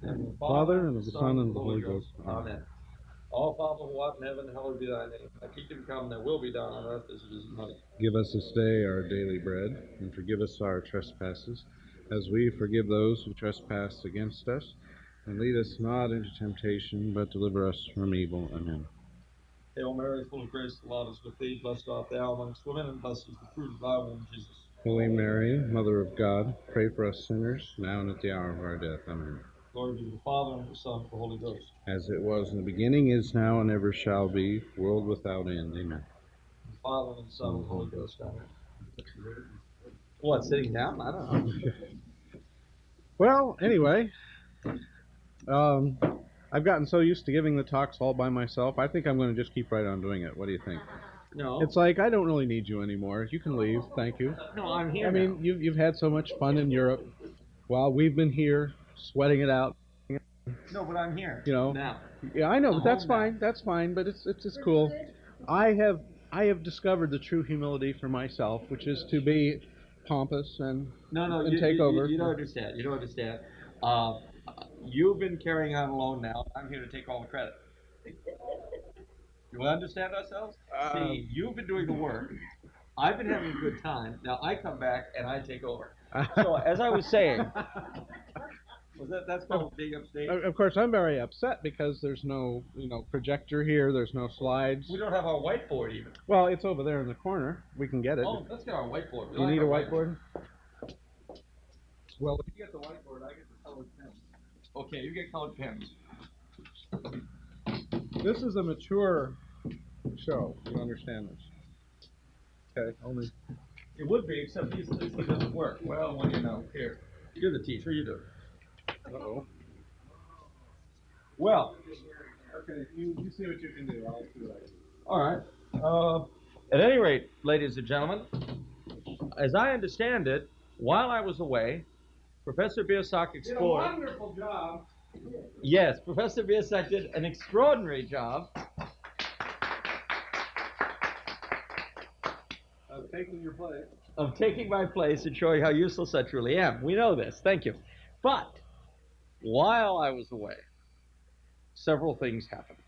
And the Father, and of the Son, and of the Holy Ghost. Amen. All Father who art in heaven, hallowed be thy name. Thy kingdom come, thy will be done on earth as it is in heaven. Give us this day our daily bread, and forgive us our trespasses, as we forgive those who trespass against us. And lead us not into temptation, but deliver us from evil. Amen. Hail Mary, full of grace, the Lord is with thee. Blessed art thou amongst women, and blessed is the fruit of thy womb, Jesus. Holy Mary, Mother of God, pray for us sinners, now and at the hour of our death. Amen. Glory be to the Father, and to the Son, and to the Holy Ghost. As it was in the beginning, is now, and ever shall be, world without end. Amen. The Father, and the Son, and the Holy Ghost. Amen. What, sitting down? I don't know. Well, anyway, I've gotten so used to giving the talks all by myself, I think I'm going to just keep right on doing it. What do you think? No. It's like, I don't really need you anymore. You can leave. Thank you. No, I'm here. I mean, you've had so much fun in Europe while we've been here sweating it out. No, but I'm here. You know. Now. Yeah, I know, but that's home now. fine. That's fine. But it's just cool. I have discovered the true humility for myself, which is to be pompous and take over. You don't understand. You don't understand. You've been carrying on alone now. I'm here to take all the credit. Do we understand ourselves? See, you've been doing the work. I've been having a good time. Now I come back and I take over. So as I was saying, that's called being upstage? Of course, I'm very upset because there's no projector here. There's no slides. We don't have our whiteboard even. Well, it's over there in the corner. We can get it. Oh, let's get our whiteboard. You need a whiteboard? Well, if you get the whiteboard, I get the colored pens. Okay, you get colored pens. This is a mature show. You understand this? Okay, only. It would be, except this doesn't work. Well, when you know. Here, you're the teacher. You do it. Uh-oh. Well. Okay, you see what you can do. I'll see what I can do. All right. At any rate, ladies and gentlemen, as I understand it, while I was away, Professor Biersach explored. Did a wonderful job. Yes, Professor Biersach did an extraordinary job of taking your place. Of taking my place and showing how useless I truly am. We know this. Thank you. But while I was away, several things happened.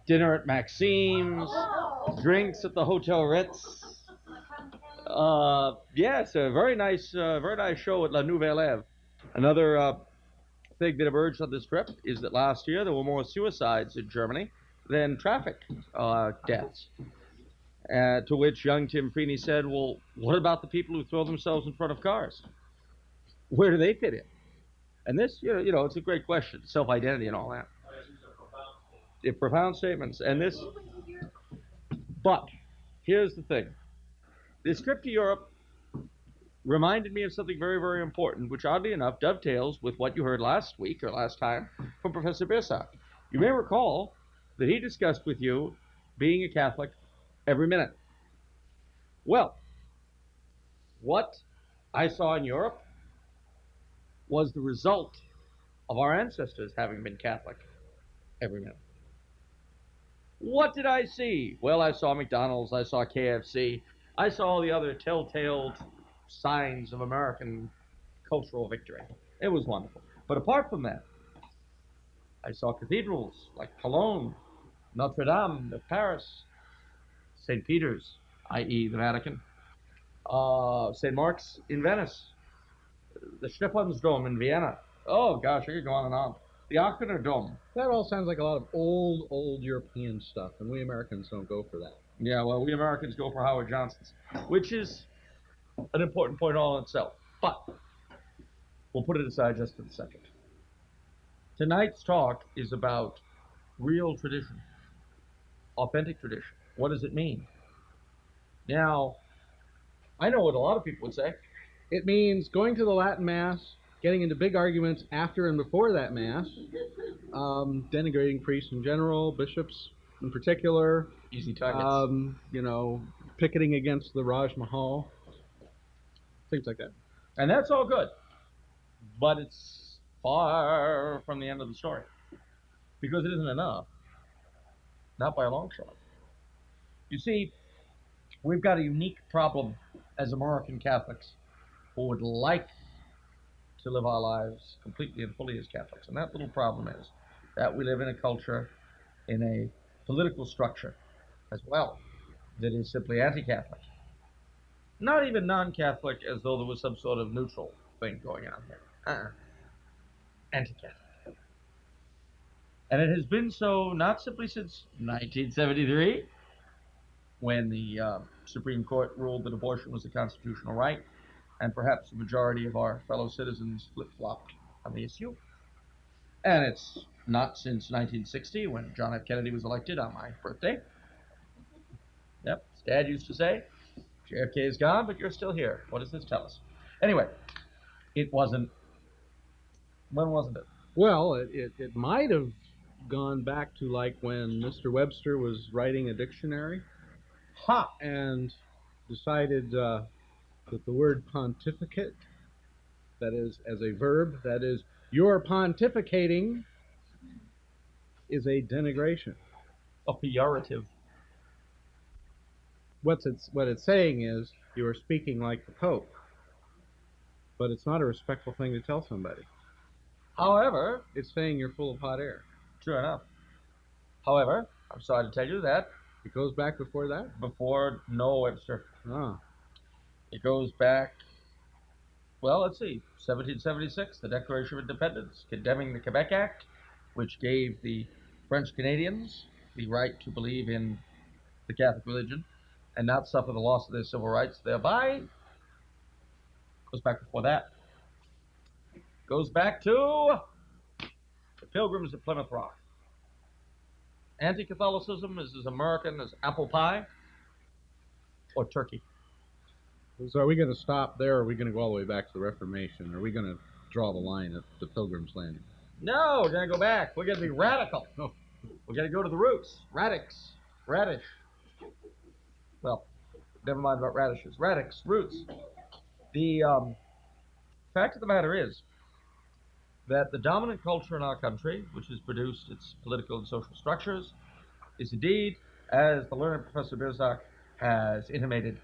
Dinner at Maxime's, drinks at the Hotel Ritz. Yes, a very nice show at La Nouvelle Eve. Another thing that emerged on this trip is that last year there were more suicides in Germany than traffic deaths. To which young Tim Feeney said, well, what about the people who throw themselves in front of cars? Where do they fit in? And this, it's a great question, self-identity and all that. They're profound statements. And this, but here's the thing. This trip to Europe reminded me of something very, very important, which oddly enough dovetails with what you heard last week or last time from Professor Biersach. You may recall that he discussed with you being a Catholic every minute. Well, what I saw in Europe was the result of our ancestors having been Catholic every minute. What did I see? Well, I saw McDonald's, I saw KFC, I saw all the other telltale signs of American cultural victory. It was wonderful. But apart from that, I saw cathedrals like Cologne, Notre Dame of Paris, St. Peter's, i.e. the Vatican, St. Mark's in Venice, the Stephansdom in Vienna. Oh gosh, I could go on and on. The Aachener Dome. That all sounds like a lot of old European stuff, and we Americans don't go for that. Yeah, well, we Americans go for Howard Johnson's, which is an important point all in itself. But we'll put it aside just for a second. Tonight's talk is about real tradition, authentic tradition. What does it mean? Now, I know what a lot of people would say. It means going to the Latin Mass, getting into big arguments after and before that Mass, denigrating priests in general, bishops in particular. Easy targets. Picketing against the Raj Mahal, things like that. And that's all good. But it's far from the end of the story. Because it isn't enough. Not by a long shot. You see, we've got a unique problem as American Catholics who would like to live our lives completely and fully as Catholics. And that little problem is that we live in a culture, in a political structure as well, that is simply anti-Catholic. Not even non-Catholic, as though there was some sort of neutral thing going on here. Anti-Catholic. And it has been so not simply since 1973, when the Supreme Court ruled that abortion was a constitutional right, and perhaps the majority of our fellow citizens flip-flopped on the issue. And it's not since 1960, when John F. Kennedy was elected on my birthday. Yep, his dad used to say, JFK is gone, but you're still here. What does this tell us? Anyway, it wasn't. When wasn't it? Well, it might have gone back to like when Mr. Webster was writing a dictionary. And decided that the word pontificate, that is, as a verb, that is, you're pontificating, is a denigration. A pejorative. What it's saying is, you are speaking like the Pope. But it's not a respectful thing to tell somebody. However, it's saying you're full of hot air. True enough. However, I'm sorry to tell you that it goes back before that? Before Noah Webster. Ah. It goes back, well, let's see, 1776, the Declaration of Independence, condemning the Quebec Act, which gave the French Canadians the right to believe in the Catholic religion and not suffer the loss of their civil rights thereby. Goes back before that. Goes back to the Pilgrims at Plymouth Rock. Anti-Catholicism is as American as apple pie or turkey. So are we going to stop there, or are we going to go all the way back to the Reformation? Are we going to draw the line at the Pilgrim's Landing? No, we're going to go back. We're going to be radical. Oh. We're going to go to the roots. Radish. Well, never mind about radishes. Radix, roots. The fact of the matter is that the dominant culture in our country, which has produced its political and social structures, is indeed, as the learned Professor Biersach has intimated,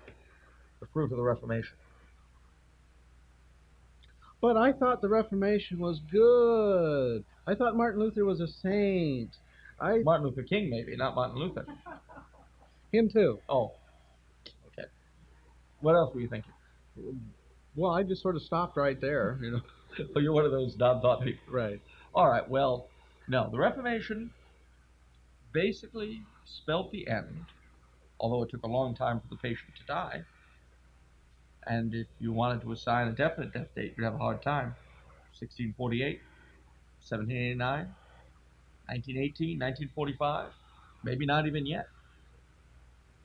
the fruit of the Reformation. But I thought the Reformation was good. I thought Martin Luther was a saint. Martin Luther King, maybe, not Martin Luther. Him too. Oh, okay. What else were you thinking? Well, I just sort of stopped right there, you know. Oh, you're one of those non-thought people. Right. All right, well, no, the Reformation basically spelled the end, although it took a long time for the patient to die. And if you wanted to assign a definite death date, you'd have a hard time. 1648, 1789, 1918, 1945, maybe not even yet.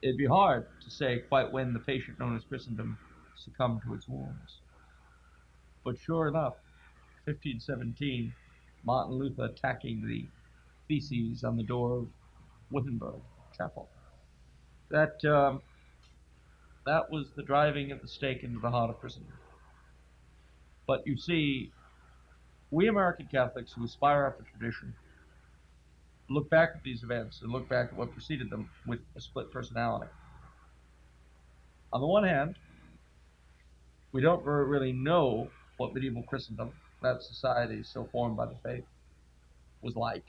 It'd be hard to say quite when the patient known as Christendom succumbed to its wounds. But sure enough, 1517, Martin Luther attacking the theses on the door of Wittenberg Chapel. That was the driving of the stake into the heart of Christendom. But you see, we American Catholics who aspire after tradition look back at these events and look back at what preceded them with a split personality. On the one hand, we don't really know what medieval Christendom, that society so formed by the faith, was like.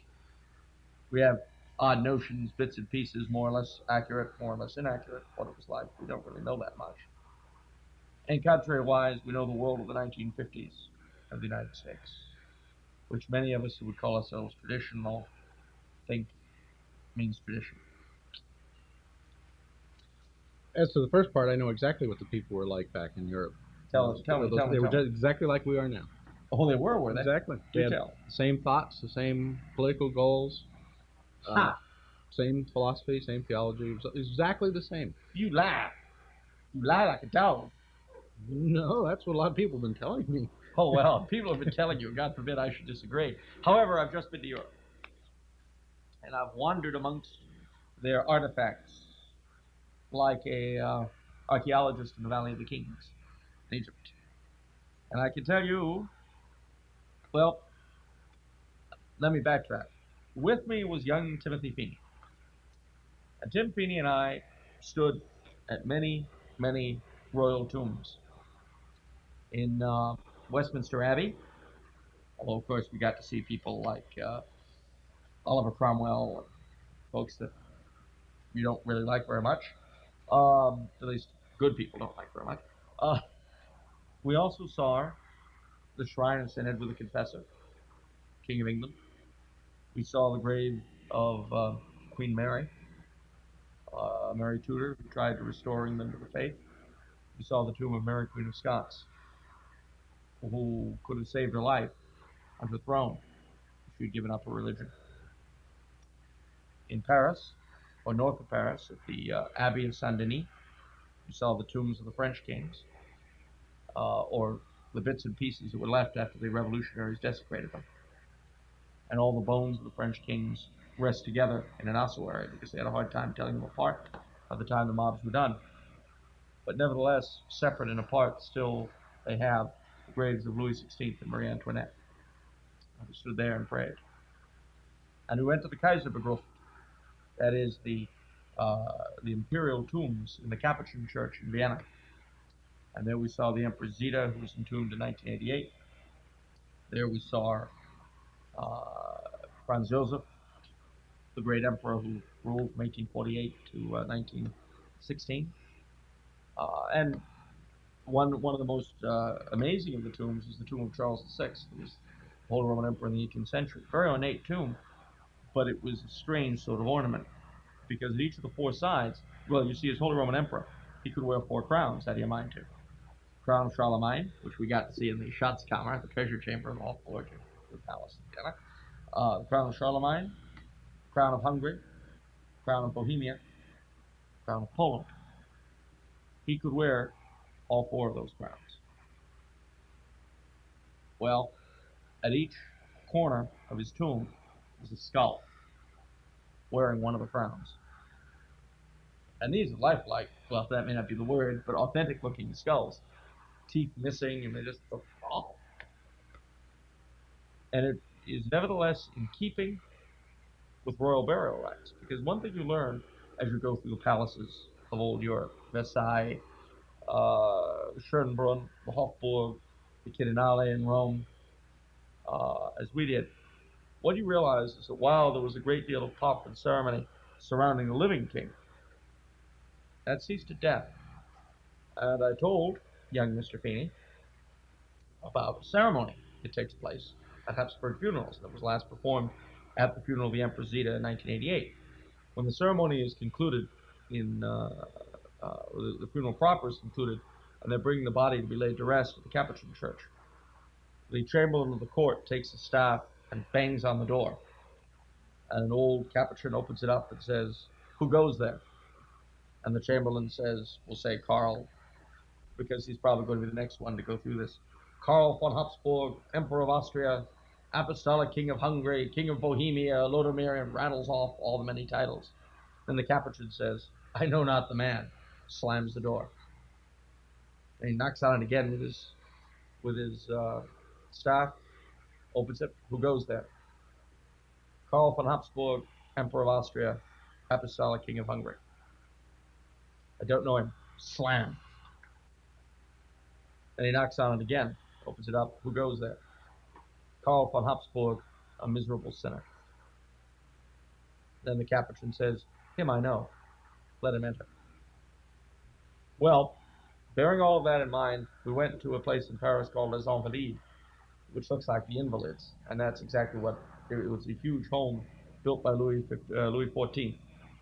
We have odd notions, bits and pieces, more or less accurate, more or less inaccurate, what it was like. We don't really know that much. And contrary-wise, we know the world of the 1950s of the United States, which many of us who would call ourselves traditional think means tradition. As to the first part, I know exactly what the people were like back in Europe. Tell me. They were just exactly like we are now. Oh, they were they? Exactly. Do They had tell. the same thoughts, the same political goals, same philosophy, same theology. It was exactly the same. You lie. You lie like a dog. No, that's what a lot of people have been telling me. Oh, well, people have been telling you. God forbid I should disagree. However, I've just been to Europe. And I've wandered amongst their artifacts like a archaeologist in the Valley of the Kings in Egypt. And I can tell you, well, let me backtrack. With me was young Timothy Feeney. And Tim Feeney and I stood at many, many royal tombs in Westminster Abbey, although of course we got to see people like Oliver Cromwell and folks that you don't really like very much. At least good people don't like very much. Uh, we also saw the shrine of St. Edward the Confessor, King of England. We saw the grave of Queen Mary, Mary Tudor, who tried to restore England to the faith. We saw the tomb of Mary, Queen of Scots, who could have saved her life on her throne if she had given up her religion. In Paris, or north of Paris, at the Abbey of Saint Denis, we saw the tombs of the French kings, or the bits and pieces that were left after the revolutionaries desecrated them. And all the bones of the French kings rest together in an ossuary because they had a hard time telling them apart by the time the mobs were done. But nevertheless, separate and apart, still they have the graves of Louis XVI and Marie Antoinette, who stood there and prayed. And we went to the Kaiserbegruft, that is the Imperial Tombs in the Capuchin Church in Vienna. And there we saw the Empress Zita, who was entombed in 1988. There we saw Franz Joseph, the great emperor who ruled from 1848 to 1916. And one of the most amazing of the tombs is the tomb of Charles VI, who was the Holy Roman Emperor in the 18th century. Very ornate tomb, but it was a strange sort of ornament, because at each of the four sides, well, you see, as Holy Roman Emperor, he could wear 4 crowns, had he a mind to. Crown of Charlemagne, which we got to see in the Schatzkammer, the treasure chamber of the Hofburg, the palace in Vienna. The Crown of Charlemagne, Crown of Hungary, Crown of Bohemia, Crown of Poland. He could wear all 4 of those crowns. Well, at each corner of his tomb was a skull wearing one of the crowns. And these are lifelike, well, that may not be the word, but authentic looking skulls. Teeth missing, and they just look awful. And it is nevertheless in keeping with royal burial rites, because one thing you learn as you go through the palaces of old Europe, Versailles, Schönbrunn, the Hofburg, the Quirinale in Rome, as we did, what you realize is that while there was a great deal of pomp and ceremony surrounding the living king, that ceased at death. And I told young Mr. Feeney about a ceremony that takes place at Habsburg funerals that was last performed at the funeral of the Empress Zita in 1988. When the ceremony is concluded, the funeral proper is concluded, and they're bringing the body to be laid to rest at the Capuchin Church, the chamberlain of the court takes a staff and bangs on the door. And an old Capuchin opens it up and says, "Who goes there?" And the chamberlain says, we'll say Karl, because he's probably going to be the next one to go through this. Karl von Habsburg, Emperor of Austria, Apostolic King of Hungary, King of Bohemia, Lodomer, and rattles off all the many titles. Then the Capuchin says, "I know not the man," slams the door. And he knocks on it again with his staff, opens it. "Who goes there?" "Karl von Habsburg, Emperor of Austria, Apostolic King of Hungary." "I don't know him." Slam. And he knocks on it again, opens it up. "Who goes there?" "Karl von Habsburg, a miserable sinner." Then the Capuchin says, "Him I know. Let him enter." Well, bearing all of that in mind, we went to a place in Paris called Les Invalides, which looks like the Invalids, and that's exactly what it was. A huge home built by Louis XIV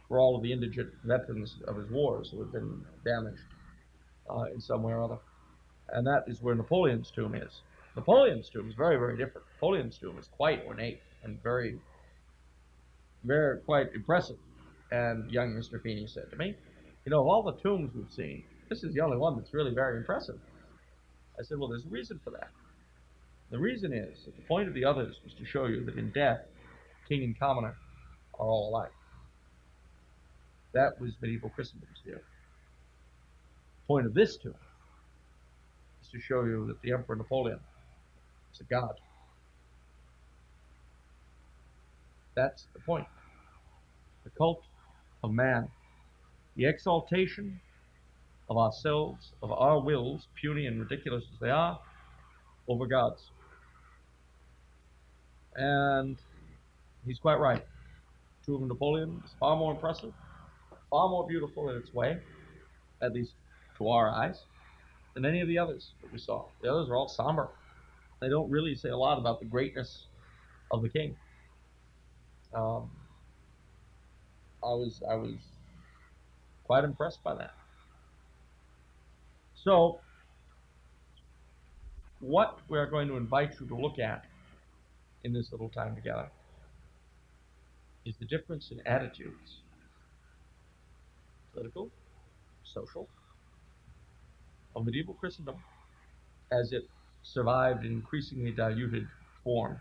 for all of the indigent veterans of his wars who had been damaged in some way or other. And that is where Napoleon's tomb is. Napoleon's tomb is very, very different. Napoleon's tomb is quite ornate and very, very quite impressive. And young Mr. Feeney said to me, "Of all the tombs we've seen, this is the only one that's really very impressive." I said, "Well, there's a reason for that. The reason is that the point of the others was to show you that in death, king and commoner are all alike. That was medieval Christendom's view. The point of this tomb is to show you that the Emperor Napoleon is a god. That's the point. The cult of man, the exaltation of ourselves, of our wills, puny and ridiculous as they are, over God's. And he's quite right. Tomb of Napoleon is far more impressive, far more beautiful in its way, at least to our eyes, than any of the others that we saw. The others are all somber. They don't really say a lot about the greatness of the king. Um, I was quite impressed by that. So, what we are going to invite you to look at in this little time together is the difference in attitudes, political, social, of medieval Christendom as it survived in increasingly diluted form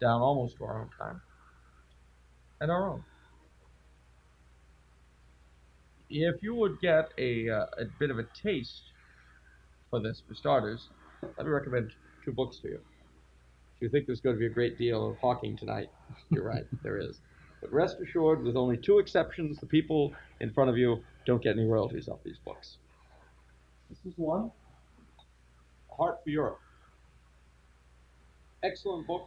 down almost to our own time and our own. If you would get a bit of a taste for this, for starters, let me recommend two books to you. If you think there's going to be a great deal of hawking tonight, you're right, there is. But rest assured, with only two exceptions, the people in front of you don't get any royalties off these books. This is one, A Heart for Europe. Excellent book.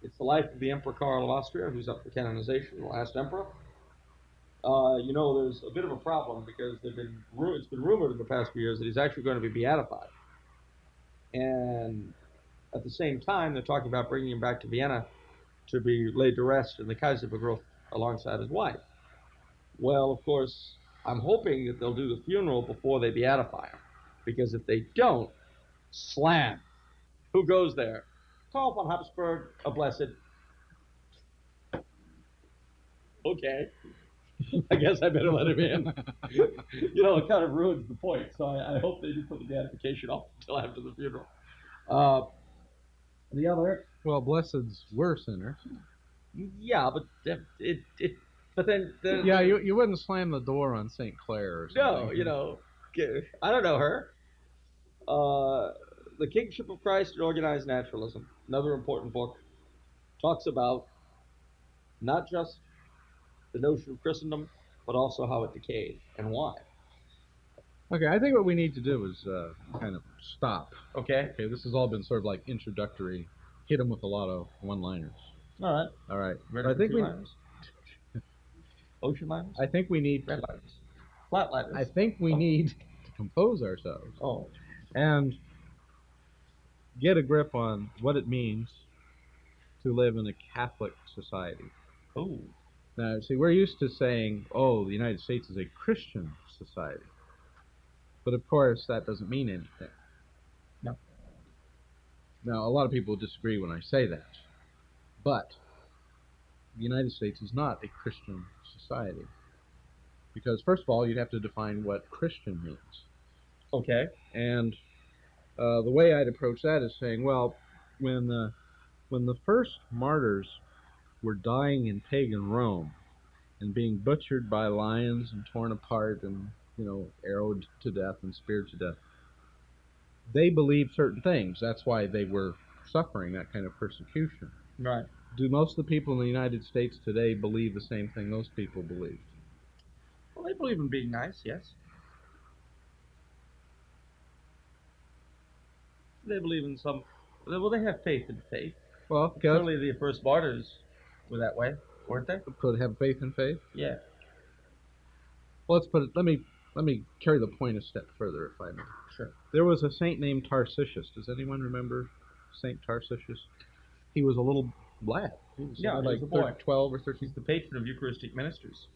It's the life of the Emperor Karl of Austria, who's up for canonization, the last emperor. There's a bit of a problem because it's been rumored in the past few years that he's actually going to be beatified. And at the same time, they're talking about bringing him back to Vienna to be laid to rest in the Kaiserbegruf alongside his wife. Well, of course, I'm hoping that they'll do the funeral before they beatify him, because if they don't, slam. Who goes there? Karl von Habsburg, a blessed. Okay. I guess I better let him in. It kind of ruins the point, so I hope they do put the beatification off until after the funeral. The other, Well, blesseds were sinners. yeah, but but then Yeah, you wouldn't slam the door on St. Clair or something. no, I don't know her. The Kingship of Christ and Organized Naturalism, another important book, talks about not just the notion of Christendom, but also how it decayed and why. Okay, I think what we need to do is kind of stop. Okay. Okay, this has all been sort of like introductory, hit them with a lot of one-liners. All right. All right. Ready I for think we. liners? Ocean liners? I think we need. Red liners? Flat liners? I think we need to compose ourselves Oh. and get a grip on what it means to live in a Catholic society. Oh. Now, see, we're used to saying, "Oh, the United States is a Christian society," but of course, that doesn't mean anything. No. Now, a lot of people disagree when I say that, but the United States is not a Christian society. Because, first of all, you'd have to define what Christian means. Okay. And the way I'd approach that is saying, well, when the first martyrs were dying in pagan Rome and being butchered by lions and torn apart and, arrowed to death and speared to death, they believed certain things. That's why they were suffering that kind of persecution. Right. Do most of the people in the United States today believe the same thing those people believed? Well, they believe in being nice, yes. They believe in some. Well, they have faith in faith. Well, Certainly the first martyrs were that way, weren't they? could have faith in faith. Yeah. Well, let me carry the point a step further, if I may. Sure. There was a saint named Tarcisius. Does anyone remember Saint Tarcisius? He was a little lad. He was a boy. 12 or 13. He's the patron of Eucharistic ministers.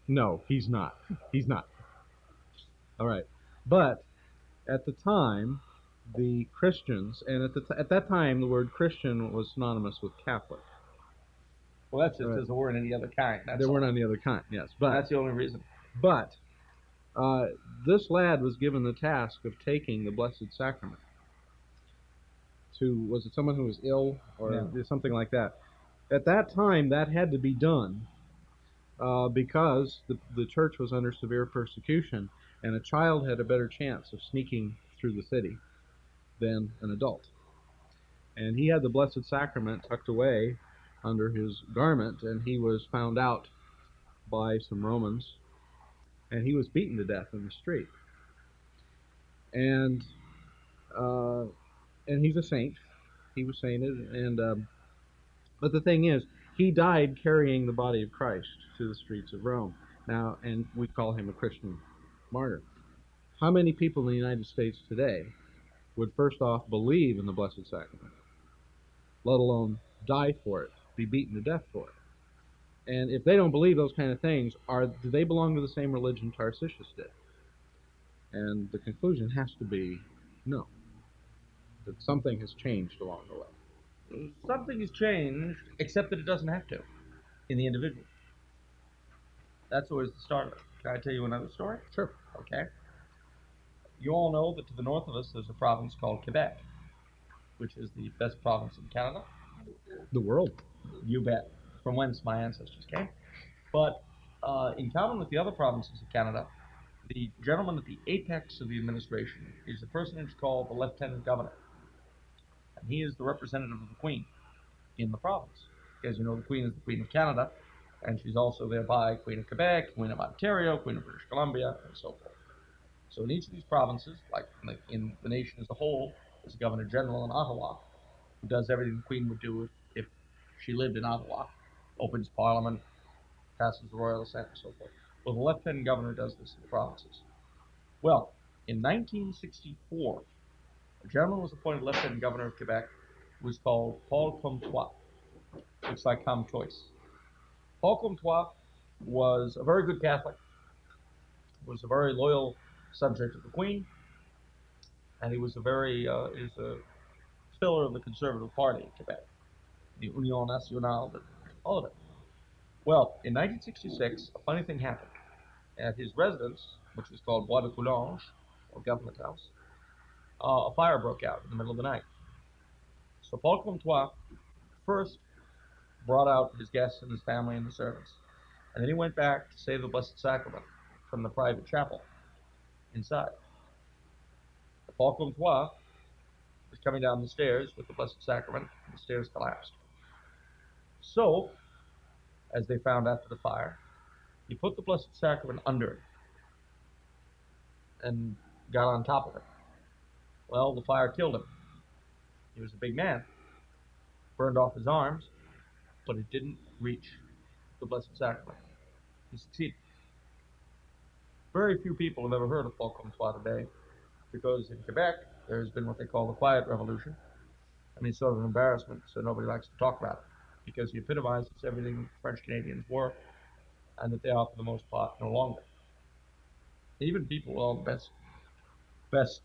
No, he's not. He's not. All right. But at the time, the Christians, and at that time, the word Christian was synonymous with Catholic. Well, that's just because there weren't any other kind. There weren't any other kind, yes. But that's the only reason. But this lad was given the task of taking the Blessed Sacrament to, was it someone who was ill or something like that? At that time, that had to be done because the church was under severe persecution, and a child had a better chance of sneaking through the city than an adult. And he had the Blessed Sacrament tucked away under his garment, and he was found out by some Romans, and he was beaten to death in the street. And and he's a saint. He was sainted, and but the thing is, he died carrying the body of Christ to the streets of Rome. Now, and we call him a Christian martyr. How many people in the United States today would first off believe in the Blessed Sacrament, let alone die for it, be beaten to death for it? And if they don't believe those kind of things, do they belong to the same religion Tarsicius did? And the conclusion has to be no, that something has changed along the way. Something has changed, except that it doesn't have to in the individual. That's always the start of it. Can I tell you another story? Sure. Okay. You all know that to the north of us there's a province called Quebec, which is the best province in Canada. The world. You bet. From whence my ancestors came. But in common with the other provinces of Canada, the gentleman at the apex of the administration is a personage called the Lieutenant Governor. And he is the representative of the Queen in the province. As you know, the Queen is the Queen of Canada, and she's also thereby Queen of Quebec, Queen of Ontario, Queen of British Columbia, and so forth. So in each of these provinces, like in the nation as a whole, there's a Governor General in Ottawa who does everything the Queen would do if she lived in Ottawa, opens Parliament, passes the Royal Assent, and so forth. Well, the Lieutenant Governor does this in the provinces. Well, in 1964, a gentleman was appointed Lieutenant Governor of Quebec who was called Paul Comtois. Looks like Comtois. Paul Comtois was a very good Catholic, was a very loyal subject of the Queen, and he was a pillar of the Conservative Party in Quebec, the Union Nationale, all of it. Well, in 1966, a funny thing happened. At his residence, which was called Bois de Coulanges, or Government House, a fire broke out in the middle of the night. So Paul Comtois first brought out his guests and his family and the servants, and then he went back to say the Blessed Sacrament from the private chapel inside. Paul Comtois was coming down the stairs with the Blessed Sacrament, and the stairs collapsed. So, as they found after the fire, he put the Blessed Sacrament under it and got on top of it. Well, the fire killed him. He was a big man. Burned off his arms, but it didn't reach the Blessed Sacrament. He succeeded. Very few people have ever heard of Paul Comtois today, because in Quebec, there's been what they call the Quiet Revolution. I mean, sort of an embarrassment, so nobody likes to talk about it, because he epitomizes everything French Canadians were, and that they are, for the most part, no longer. Even people with all the best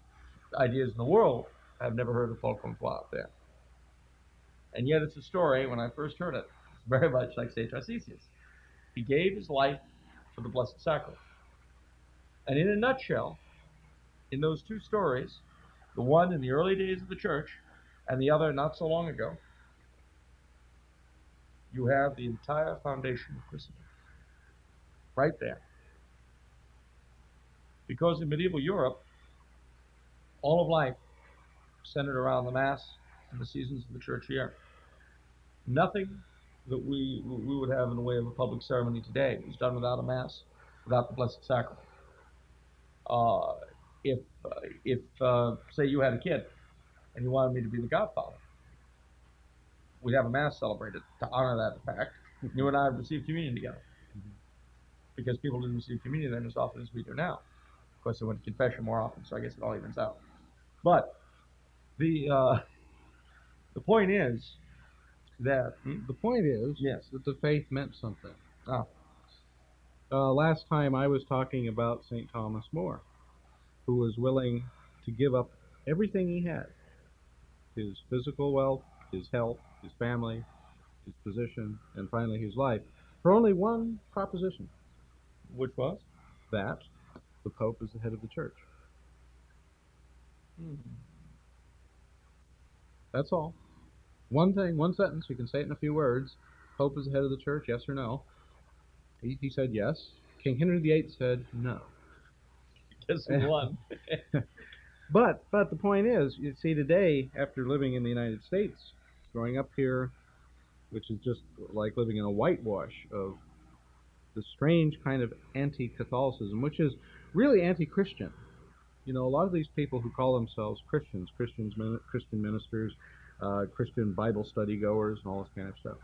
ideas in the world have never heard of Paul Comtois out there. And yet it's a story, when I first heard it, very much like St. Tarsicius. He gave his life for the Blessed Sacrament. And in a nutshell, in those two stories, the one in the early days of the church and the other not so long ago, you have the entire foundation of Christendom. Right there. Because in medieval Europe, all of life centered around the Mass and the seasons of the church year. Nothing that we would have in the way of a public ceremony today was done without a Mass, without the Blessed Sacrament. If say you had a kid and you wanted me to be the godfather, we'd have a Mass celebrated to honor that fact. You and I would receive communion together. Because people didn't receive communion then as often as we do now. Of course, they went to confession more often, so I guess it all evens out. But the point is that yes, that the faith meant something. Ah. Last time I was talking about St. Thomas More, who was willing to give up everything he had, his physical wealth, his health, his family, his position, and finally his life, for only one proposition. Which was? That the Pope is the head of the church. That's all. One thing, one sentence, you can say it in a few words. Pope is the head of the church, yes or no? He said yes. King Henry VIII said no. Guess who won? But the point is, you see, today, after living in the United States, growing up here, which is just like living in a whitewash of the strange kind of anti-Catholicism, which is really anti-Christian. You know, a lot of these people who call themselves Christians, Christian ministers, Christian Bible study goers, and all this kind of stuff.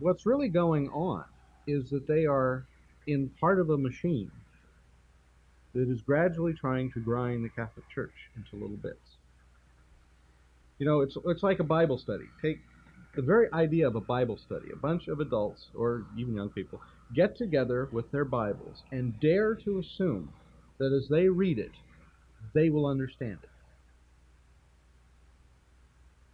What's really going on is that they are in part of a machine that is gradually trying to grind the Catholic Church into little bits. You know, it's like a Bible study. Take the very idea of a Bible study. A bunch of adults, or even young people, get together with their Bibles and dare to assume that as they read it, they will understand it.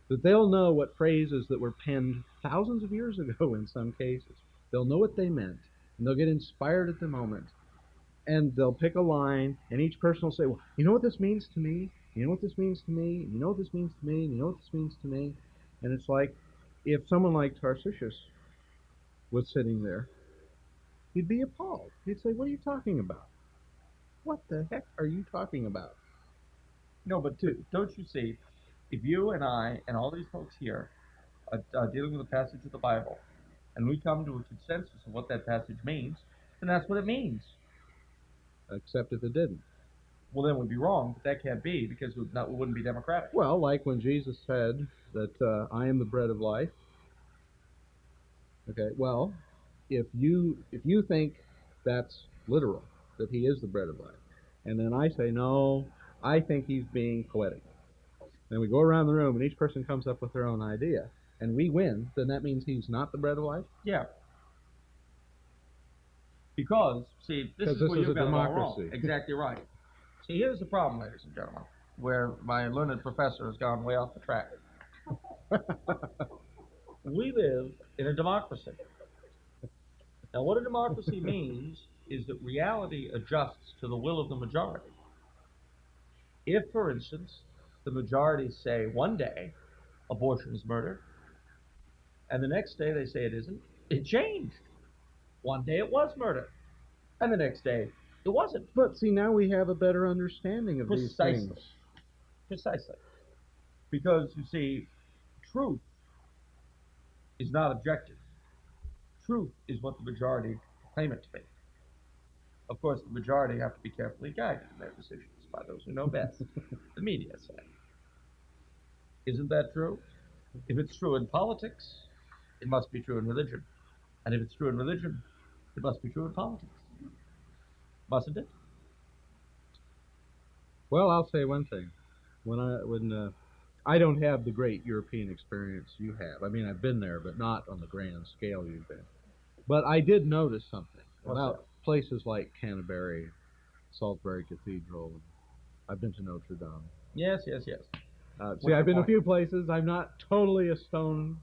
That they'll know what phrases that were penned thousands of years ago in some cases. They'll know what they meant, and they'll get inspired at the moment, and they'll pick a line, and each person will say, well, you know what this means to me? You know what this means to me? You know what this means to me? You know what this means to me? And it's like, if someone like Tarcisius was sitting there, he'd be appalled. He'd say, what are you talking about? What the heck are you talking about? No, but don't you see, if you and I and all these folks here are dealing with a passage of the Bible, and we come to a consensus of what that passage means, then that's what it means. Except if it didn't. Well, then we'd be wrong, but that can't be, because it wouldn't be democratic. Well, like when Jesus said that I am the bread of life. Okay, well, if you think that's literal, that he is the bread of life, and then I say, no, I think he's being poetic. Then we go around the room and each person comes up with their own idea, and we win, then that means he's not the bread of life? Yeah. Because, see, this is where you've got it all wrong. Exactly right. See, here's the problem, ladies and gentlemen, where my learned professor has gone way off the track. We live in a democracy. Now, what a democracy means is that reality adjusts to the will of the majority. If, for instance, the majority say one day abortion is murder, and the next day they say it isn't, it changed. One day it was murder, and the next day it wasn't. But see, now we have a better understanding of these things. Precisely. Because, you see, truth is not objective. Truth is what the majority claim it to be. Of course, the majority have to be carefully guided in their decisions by those who know best. The media say. Isn't that true? If it's true in politics, it must be true in religion. And if it's true in religion, it must be true in politics. Mustn't it? Well, I'll say one thing. When I don't have the great European experience you have. I mean, I've been there, but not on the grand scale you've been. But I did notice something about places like Canterbury, Salisbury Cathedral. I've been to Notre Dame. Yes. See, I've been a few places. I'm not totally a stone,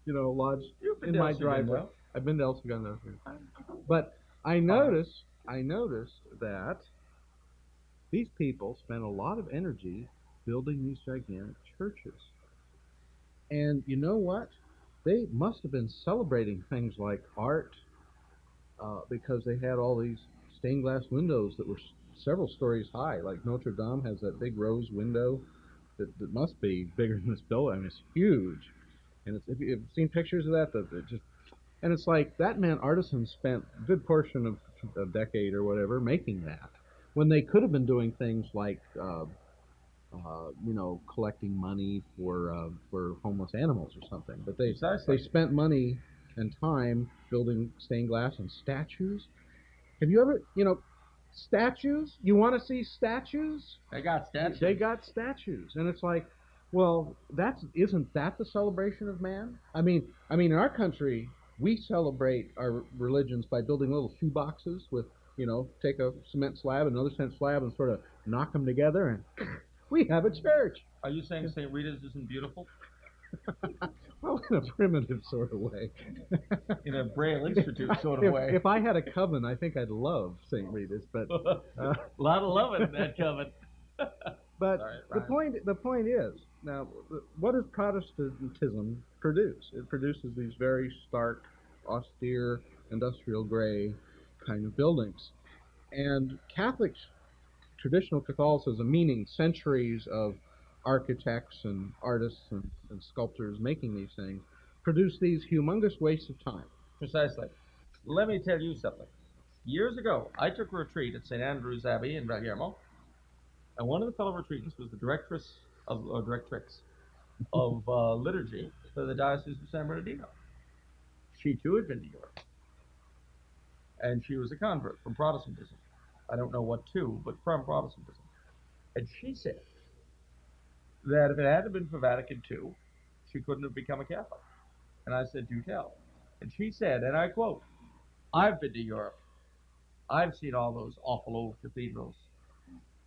lodge in my driveway. I've been to El Segundo. But I noticed that these people spend a lot of energy building these gigantic churches. And you know what? They must have been celebrating things like art because they had all these stained glass windows that were several stories high. Like Notre Dame has that big rose window that must be bigger than this building. I mean, it's huge. And if you've seen pictures of that, and it's like that man artisans spent a good portion of a decade or whatever making that, when they could have been doing things like collecting money for homeless animals or something. But they spent money and time building stained glass and statues. Have you ever, statues? You want to see statues? They got statues. They got statues, and it's like, well, isn't that the celebration of man? I mean, in our country, we celebrate our religions by building little shoe boxes with, take a cement slab, another cement slab, and sort of knock them together, and we have a church. Are you saying St. Rita's isn't beautiful? Well, in a primitive sort of way. In a Braille Institute sort of way. If I had a coven, I think I'd love St. Rita's, but a lot of love in that coven. But the point is, now, what does Protestantism produce? It produces these very stark, austere, industrial gray kind of buildings. And traditional Catholicism, meaning centuries of architects and artists and sculptors making these things, produce these humongous wastes of time. Precisely. Let me tell you something. Years ago, I took a retreat at St. Andrew's Abbey in Belgium, And one of the fellow retreatants was the directrix of liturgy for the Diocese of San Bernardino. She too had been to Europe, and she was a convert from Protestantism. I don't know what to, but from Protestantism. And she said that if it hadn't been for Vatican II, she couldn't have become a Catholic. And I said, do tell. And she said, and I quote, I've been to Europe. I've seen all those awful old cathedrals.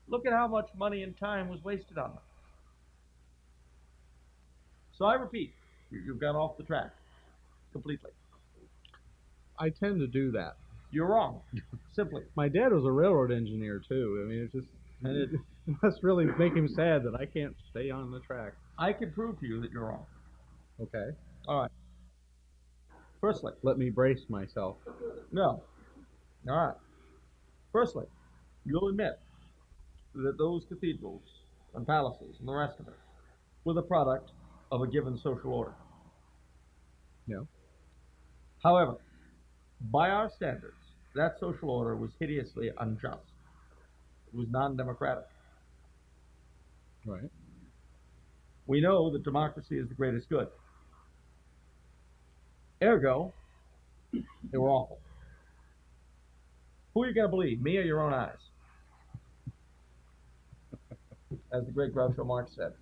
Look at how much money and time was wasted on them. So I repeat, you've gone off the track completely. I tend to do that. You're wrong, simply. My dad was a railroad engineer too. I mean, it's just, and it must really make him sad that I can't stay on the track. I can prove to you that you're wrong. Okay. All right. Firstly, Let me brace myself. no. All right. Firstly, you'll admit that those cathedrals and palaces and the rest of it were the product of a given social order. No. However, by our standards, that social order was hideously unjust. It was non-democratic. Right. We know that democracy is the greatest good. Ergo, they were awful. Who are you going to believe, me or your own eyes? As the great Groucho Marx said.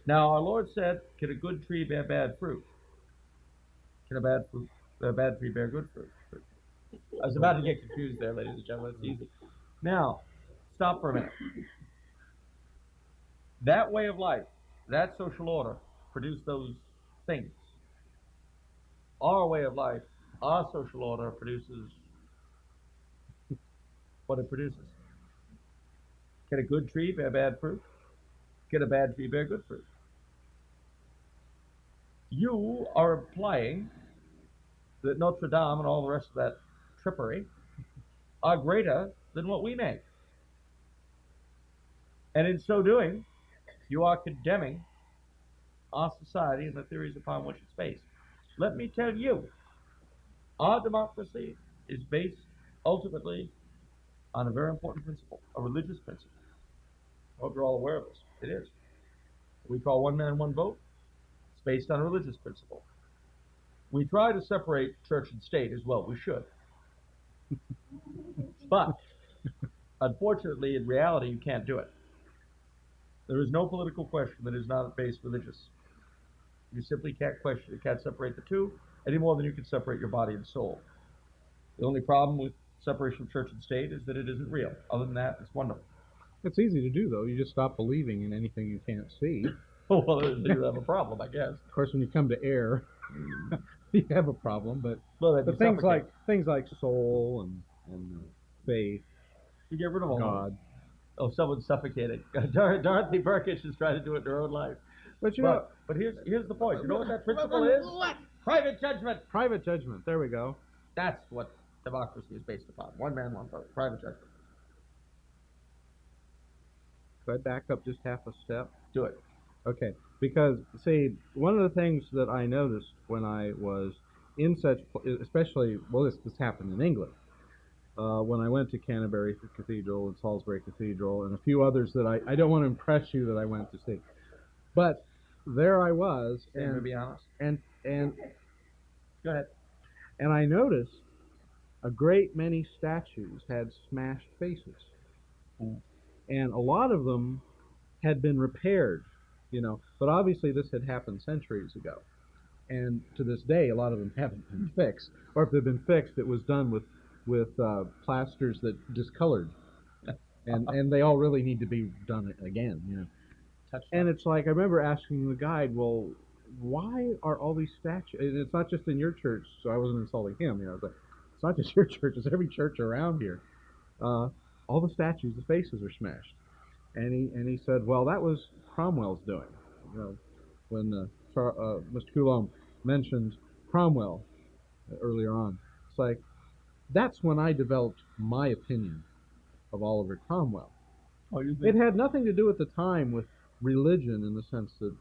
Now, our Lord said, can a good tree bear bad fruit? Can a bad tree bear good fruit? I was about to get confused there, ladies and gentlemen. It's easy. Now, stop for a minute. That way of life, that social order, produced those things. Our way of life, our social order produces what it produces. Can a good tree bear bad fruit? Can a bad tree bear good fruit? You are implying that Notre Dame and all the rest of that trippery are greater than what we make. And in so doing, you are condemning our society and the theories upon which it's based. Let me tell you, our democracy is based ultimately on a very important principle, a religious principle. I hope you're all aware of this. It is. We call one man, one vote. It's based on a religious principle. We try to separate church and state as well. We should. But, unfortunately, in reality, you can't do it. There is no political question that is not based religious. You simply can't separate the two any more than you can separate your body and soul. The only problem with separation of church and state is that it isn't real. Other than that, it's wonderful. It's easy to do, though. You just stop believing in anything you can't see. Well, then you have a problem, I guess. Of course, when you come to air, you have a problem. But things suffocate. like soul and faith, You get rid of all God. Oh, someone's suffocating. Dorothy Burkish is trying to do it in her own life. But But here's the point. You know what that principle is? Private judgment. private judgment. There we go. That's what democracy is based upon. One man, one vote. Private judgment. Could I back up just half a step? Do it. Okay, because, see, one of the things that I noticed when I was in such, especially, well, this happened in England, when I went to Canterbury Cathedral and Salisbury Cathedral and a few others that I don't want to impress you that I went to see. But there I was, To be honest. and Go ahead. and I noticed a great many statues had smashed faces. And a lot of them had been repaired, but obviously this had happened centuries ago. And to this day, a lot of them haven't been fixed. Or if they've been fixed, it was done with plasters that discolored. And they all really need to be done again, And it's like, I remember asking the guide, well, why are all these statues, and it's not just in your church, so I wasn't insulting him, I was like, it's not just your church, it's every church around here. All the statues, the faces are smashed. And he said, well, that was Cromwell's doing. When Mr. Coulombe mentioned Cromwell earlier on, it's like, that's when I developed my opinion of Oliver Cromwell. Oh, you It had nothing to do at the time with religion in the sense that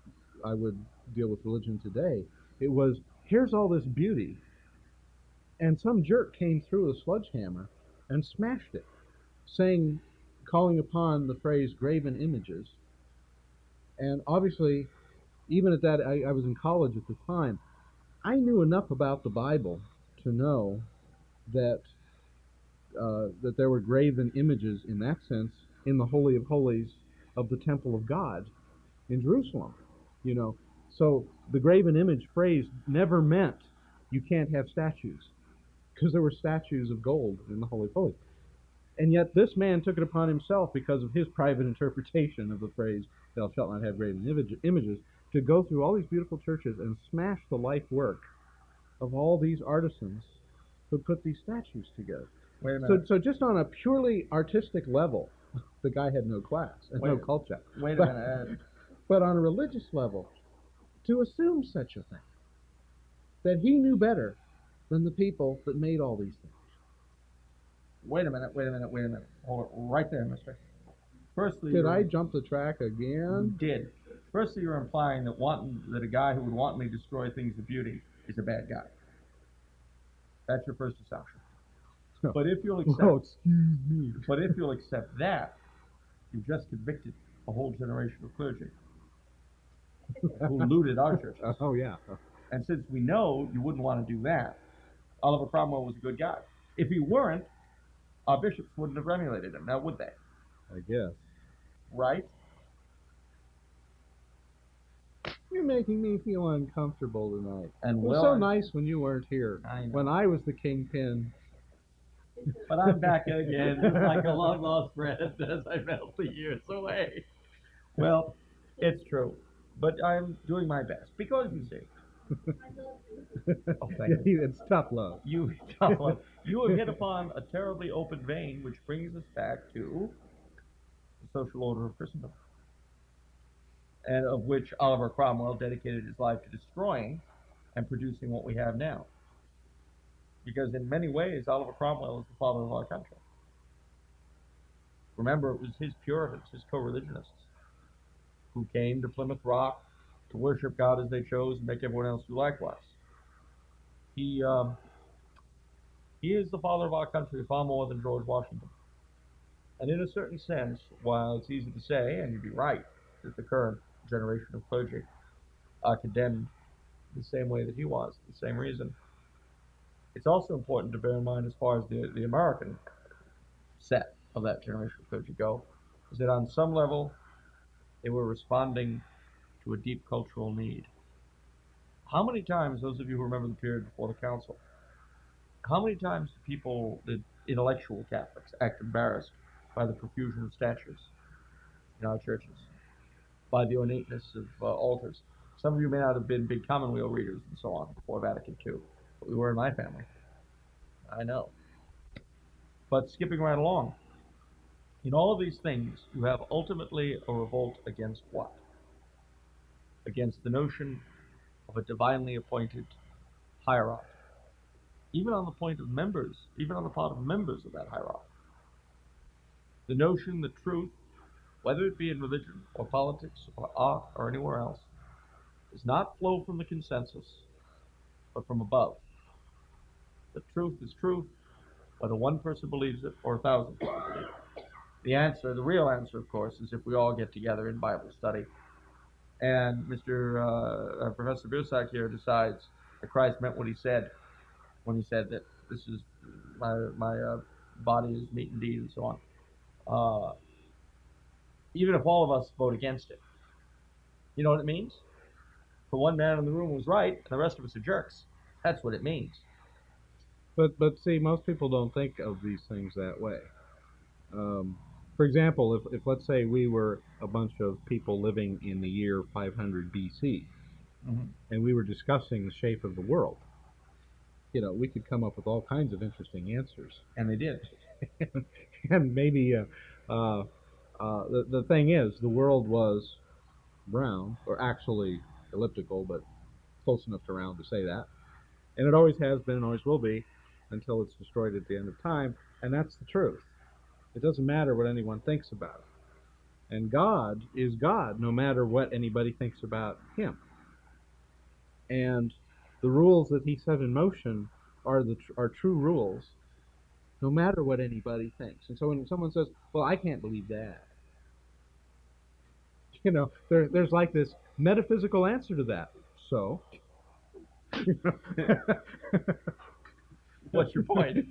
I would deal with religion today. It was, here's all this beauty, and some jerk came through with a sledgehammer and smashed it, saying calling upon the phrase graven images. And obviously, even at that, I was in college at the time. I knew enough about the Bible to know that that there were graven images in that sense in the Holy of Holies of the Temple of God in Jerusalem. You know, so the graven image phrase never meant you can't have statues, because there were statues of gold in the Holy of Holies. And yet this man took it upon himself, because of his private interpretation of the phrase, thou shalt not have graven images, to go through all these beautiful churches and smash the life work of all these artisans who put these statues together. Wait a minute. So just on a purely artistic level, the guy had no class and no culture. Wait a minute. But on a religious level, to assume such a thing, that he knew better than the people that made all these things. Wait a minute. Hold it right there, mister. Firstly, Did I jump the track again? You did. Firstly, you're implying that a guy who would wantonly destroy things of beauty is a bad guy. That's your first assumption. No. But if you'll accept, excuse me. But if you'll accept that, you've just convicted a whole generation of clergy who looted our churches. Oh yeah. And since we know you wouldn't want to do that, Oliver Cromwell was a good guy. If he weren't, our bishops wouldn't have emulated him, now would they? I guess. Right? You're making me feel uncomfortable tonight. And it was so nice when you weren't here. I know. When I was the kingpin. But I'm back again, just like a long lost friend as I melt the years away. Well, it's true. But I'm doing my best. Because you see. Oh, thank you. It's tough love. You have hit upon a terribly open vein, which brings us back to the social order of Christendom, and of which Oliver Cromwell dedicated his life to destroying and producing what we have now. Because in many ways, Oliver Cromwell is the father of our country. Remember, it was his Puritans, his co-religionists, who came to Plymouth Rock to worship God as they chose and make everyone else do likewise. He is the father of our country far more than George Washington. And in a certain sense, while it's easy to say, and you'd be right, that the current generation of clergy are condemned the same way that he was, for the same reason, it's also important to bear in mind, as far as the American set of that generation of clergy go, is that on some level they were responding to a deep cultural need. How many times, those of you who remember the period before the council, how many times do people, the intellectual Catholics, act embarrassed by the profusion of statues in our churches, by the ornateness of altars? Some of you may not have been big Commonweal readers and so on before Vatican II, but we were in my family. I know. But skipping right along, in all of these things, you have ultimately a revolt against what? Against the notion of a divinely appointed hierarchy. Even on the part of members of that hierarchy. The notion that truth, whether it be in religion or politics or art or anywhere else, does not flow from the consensus, but from above. That truth is truth, whether one person believes it or 1,000 people believe it. The real answer, of course, is if we all get together in Bible study, and Professor Biersach here decides that Christ meant what he said when he said that this is my body is meat indeed, and so on. Even if all of us vote against it, you know what it means? For one man in the room was right, and the rest of us are jerks. That's what it means. But see, most people don't think of these things that way. For example, if let's say we were a bunch of people living in the year 500 BC, mm-hmm. and we were discussing the shape of the world, we could come up with all kinds of interesting answers. And they did. And maybe the thing is, the world was round, or actually elliptical, but close enough to round to say that. And it always has been and always will be until it's destroyed at the end of time, and that's the truth. It doesn't matter what anyone thinks about it. And God is God, no matter what anybody thinks about him. And the rules that he set in motion are true rules no matter what anybody thinks. And so when someone says, "Well, I can't believe that," there's like this metaphysical answer to that. So, What's your point?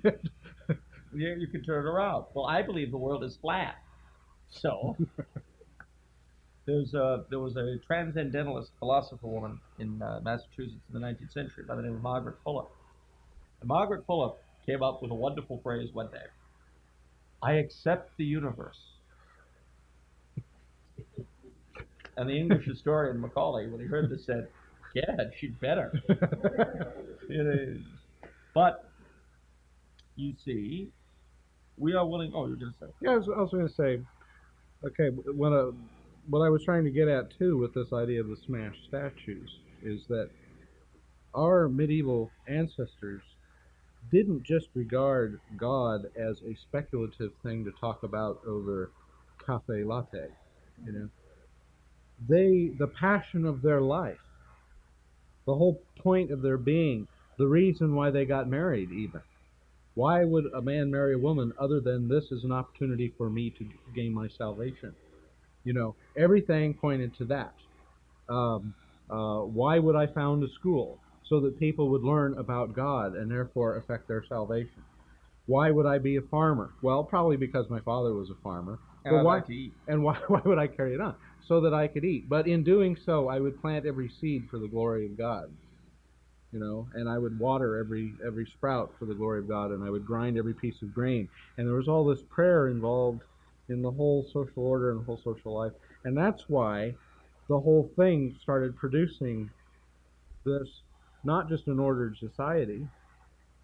You can turn it around. Well, I believe the world is flat. So there was a transcendentalist philosopher woman in Massachusetts in the 19th century by the name of Margaret Fuller. And Margaret Fuller came up with a wonderful phrase one day. I accept the universe. And the English historian Macaulay, when he heard this, said, "Yeah, she'd better." It is. But you see, we are willing. Oh, you're going to say? Yeah, I was also going to say, okay, what I was trying to get at too with this idea of the smashed statues is that our medieval ancestors didn't just regard God as a speculative thing to talk about over cafe latte. You know, the passion of their life, the whole point of their being, the reason why they got married, even. Why would a man marry a woman other than this is an opportunity for me to gain my salvation? Everything pointed to that. Why would I found a school? So that people would learn about God and therefore affect their salvation. Why would I be a farmer? Well, probably because my father was a farmer. And I'd why? like to eat. And why would I carry it on? So that I could eat. But in doing so, I would plant every seed for the glory of God. And I would water every sprout for the glory of God, and I would grind every piece of grain. And there was all this prayer involved in the whole social order and the whole social life. And that's why the whole thing started producing this, not just an ordered society,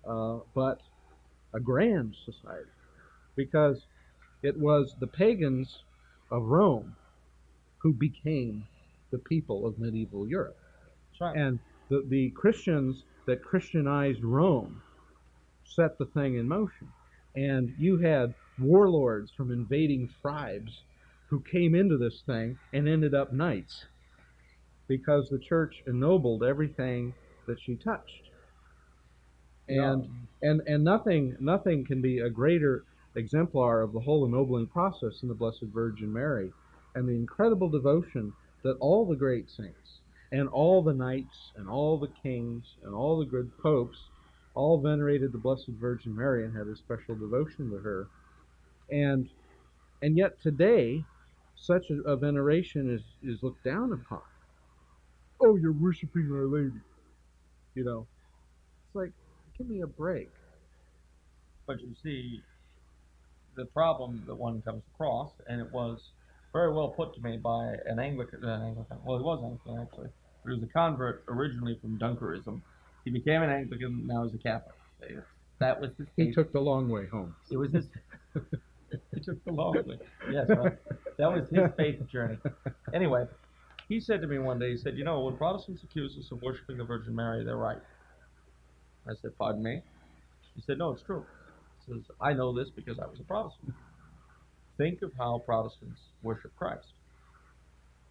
but a grand society. Because it was the pagans of Rome who became the people of medieval Europe. That's right. And the Christians that Christianized Rome set the thing in motion. And you had warlords from invading tribes who came into this thing and ended up knights because the church ennobled everything that she touched. And nothing can be a greater exemplar of the whole ennobling process than the Blessed Virgin Mary and the incredible devotion that all the great saints and all the knights and all the kings and all the good popes all venerated the Blessed Virgin Mary and had a special devotion to her. And yet today, such a veneration is looked down upon. Oh, you're worshiping Our Lady. It's like, give me a break. But you see, the problem that one comes across, and it was very well put to me by an Anglican. Well, it was Anglican actually, but he was a convert originally from Dunkerism. He became an Anglican, now he's a Catholic. That was his faith. He took the long way home. It was his. He took the long way. Yes, right. That was his faith journey. Anyway, he said to me one day, he said, when Protestants accuse us of worshiping the Virgin Mary, they're right. I said, pardon me? He said, no, it's true. He says, I know this because I was a Protestant. Think of how Protestants worship Christ.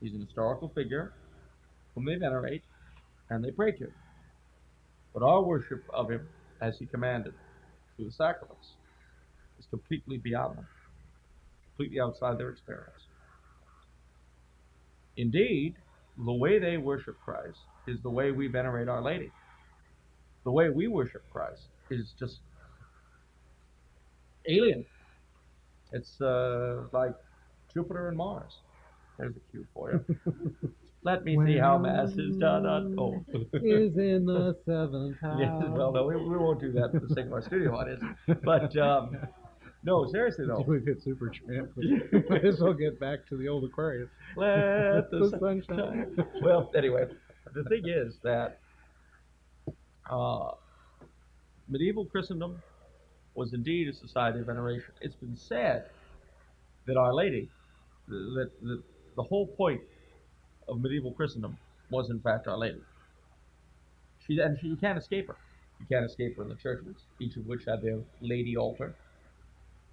He's an historical figure whom they venerate and they pray to. But our worship of him, as he commanded, through the sacraments, is completely beyond them, completely outside their experience. Indeed, the way they worship Christ is the way we venerate Our Lady. The way we worship Christ is just alien. It's like Jupiter and Mars. There's a cue for you. Let me see how Mass is done on gold. Is in the seventh house. Yes, well, no, we won't do that for the sake of our studio audience. But, no, seriously, though. We've hit super tramp. Might as well get back to the old Aquarius. Let the sun shine. Well, anyway, the thing is that medieval Christendom was indeed a society of veneration. It's been said that Our Lady, that the whole point of medieval Christendom was in fact Our Lady. You can't escape her. You can't escape her in the churches, each of which had their lady altar.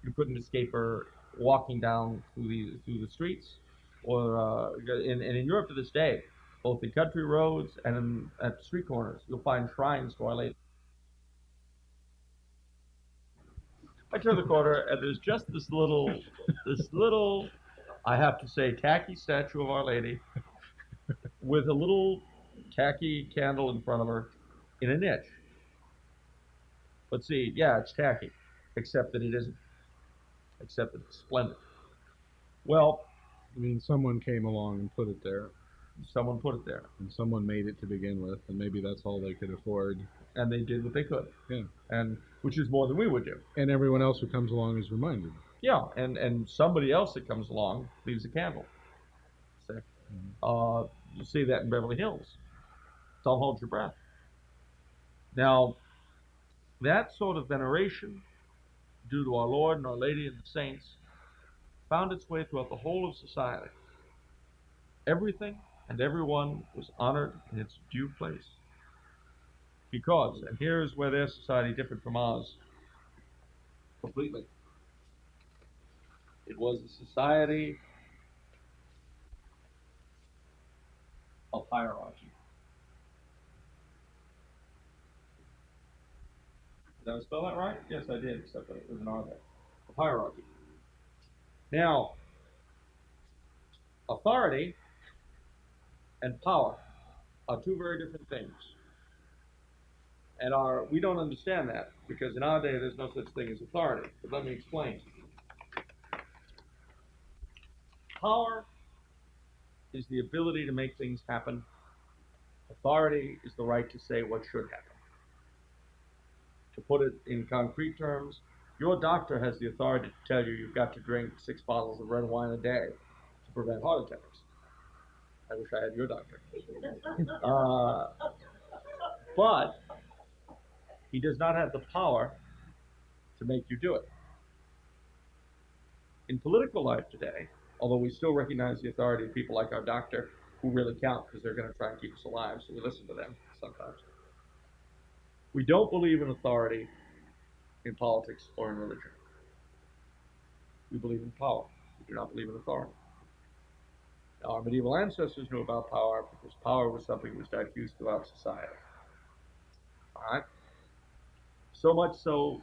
You couldn't escape her walking down through the streets, or in Europe to this day, both in country roads and at street corners, you'll find shrines to Our Lady. I turn the corner, and there's just this little, I have to say, tacky statue of Our Lady with a little tacky candle in front of her in a niche. But see, yeah, it's tacky, except that it isn't. Except that it's splendid. Well, I mean, someone came along and put it there, someone put it there, and someone made it to begin with, and maybe that's all they could afford. and they did what they could, Yeah. and which is more than we would do. And everyone else who comes along is reminded. Yeah, and somebody else that comes along leaves a candle. See? You see that in Beverly Hills. Don't hold your breath. Now, that sort of veneration, due to our Lord and Our Lady and the saints, found its way throughout the whole of society. Everything and everyone was honored in its due place. Because, and here's where their society differed from ours completely. It was a society of hierarchy. Did I spell that right? Yes, I did, except that it was an R there. Of hierarchy. Now, authority and power are two very different things. And we don't understand that, because in our day there's no such thing as authority. But let me explain. Power is the ability to make things happen. Authority is the right to say what should happen. To put it in concrete terms, your doctor has the authority to tell you you've got to drink 6 bottles of red wine a day to prevent heart attacks. I wish I had your doctor. But he does not have the power to make you do it. In political life today, although we still recognize the authority of people like our doctor, who really count because they're going to try and keep us alive, so we listen to them sometimes. We don't believe in authority in politics or in religion. We believe in power. We do not believe in authority. Now, our medieval ancestors knew about power because power was something that was diffused throughout society. All right? So much so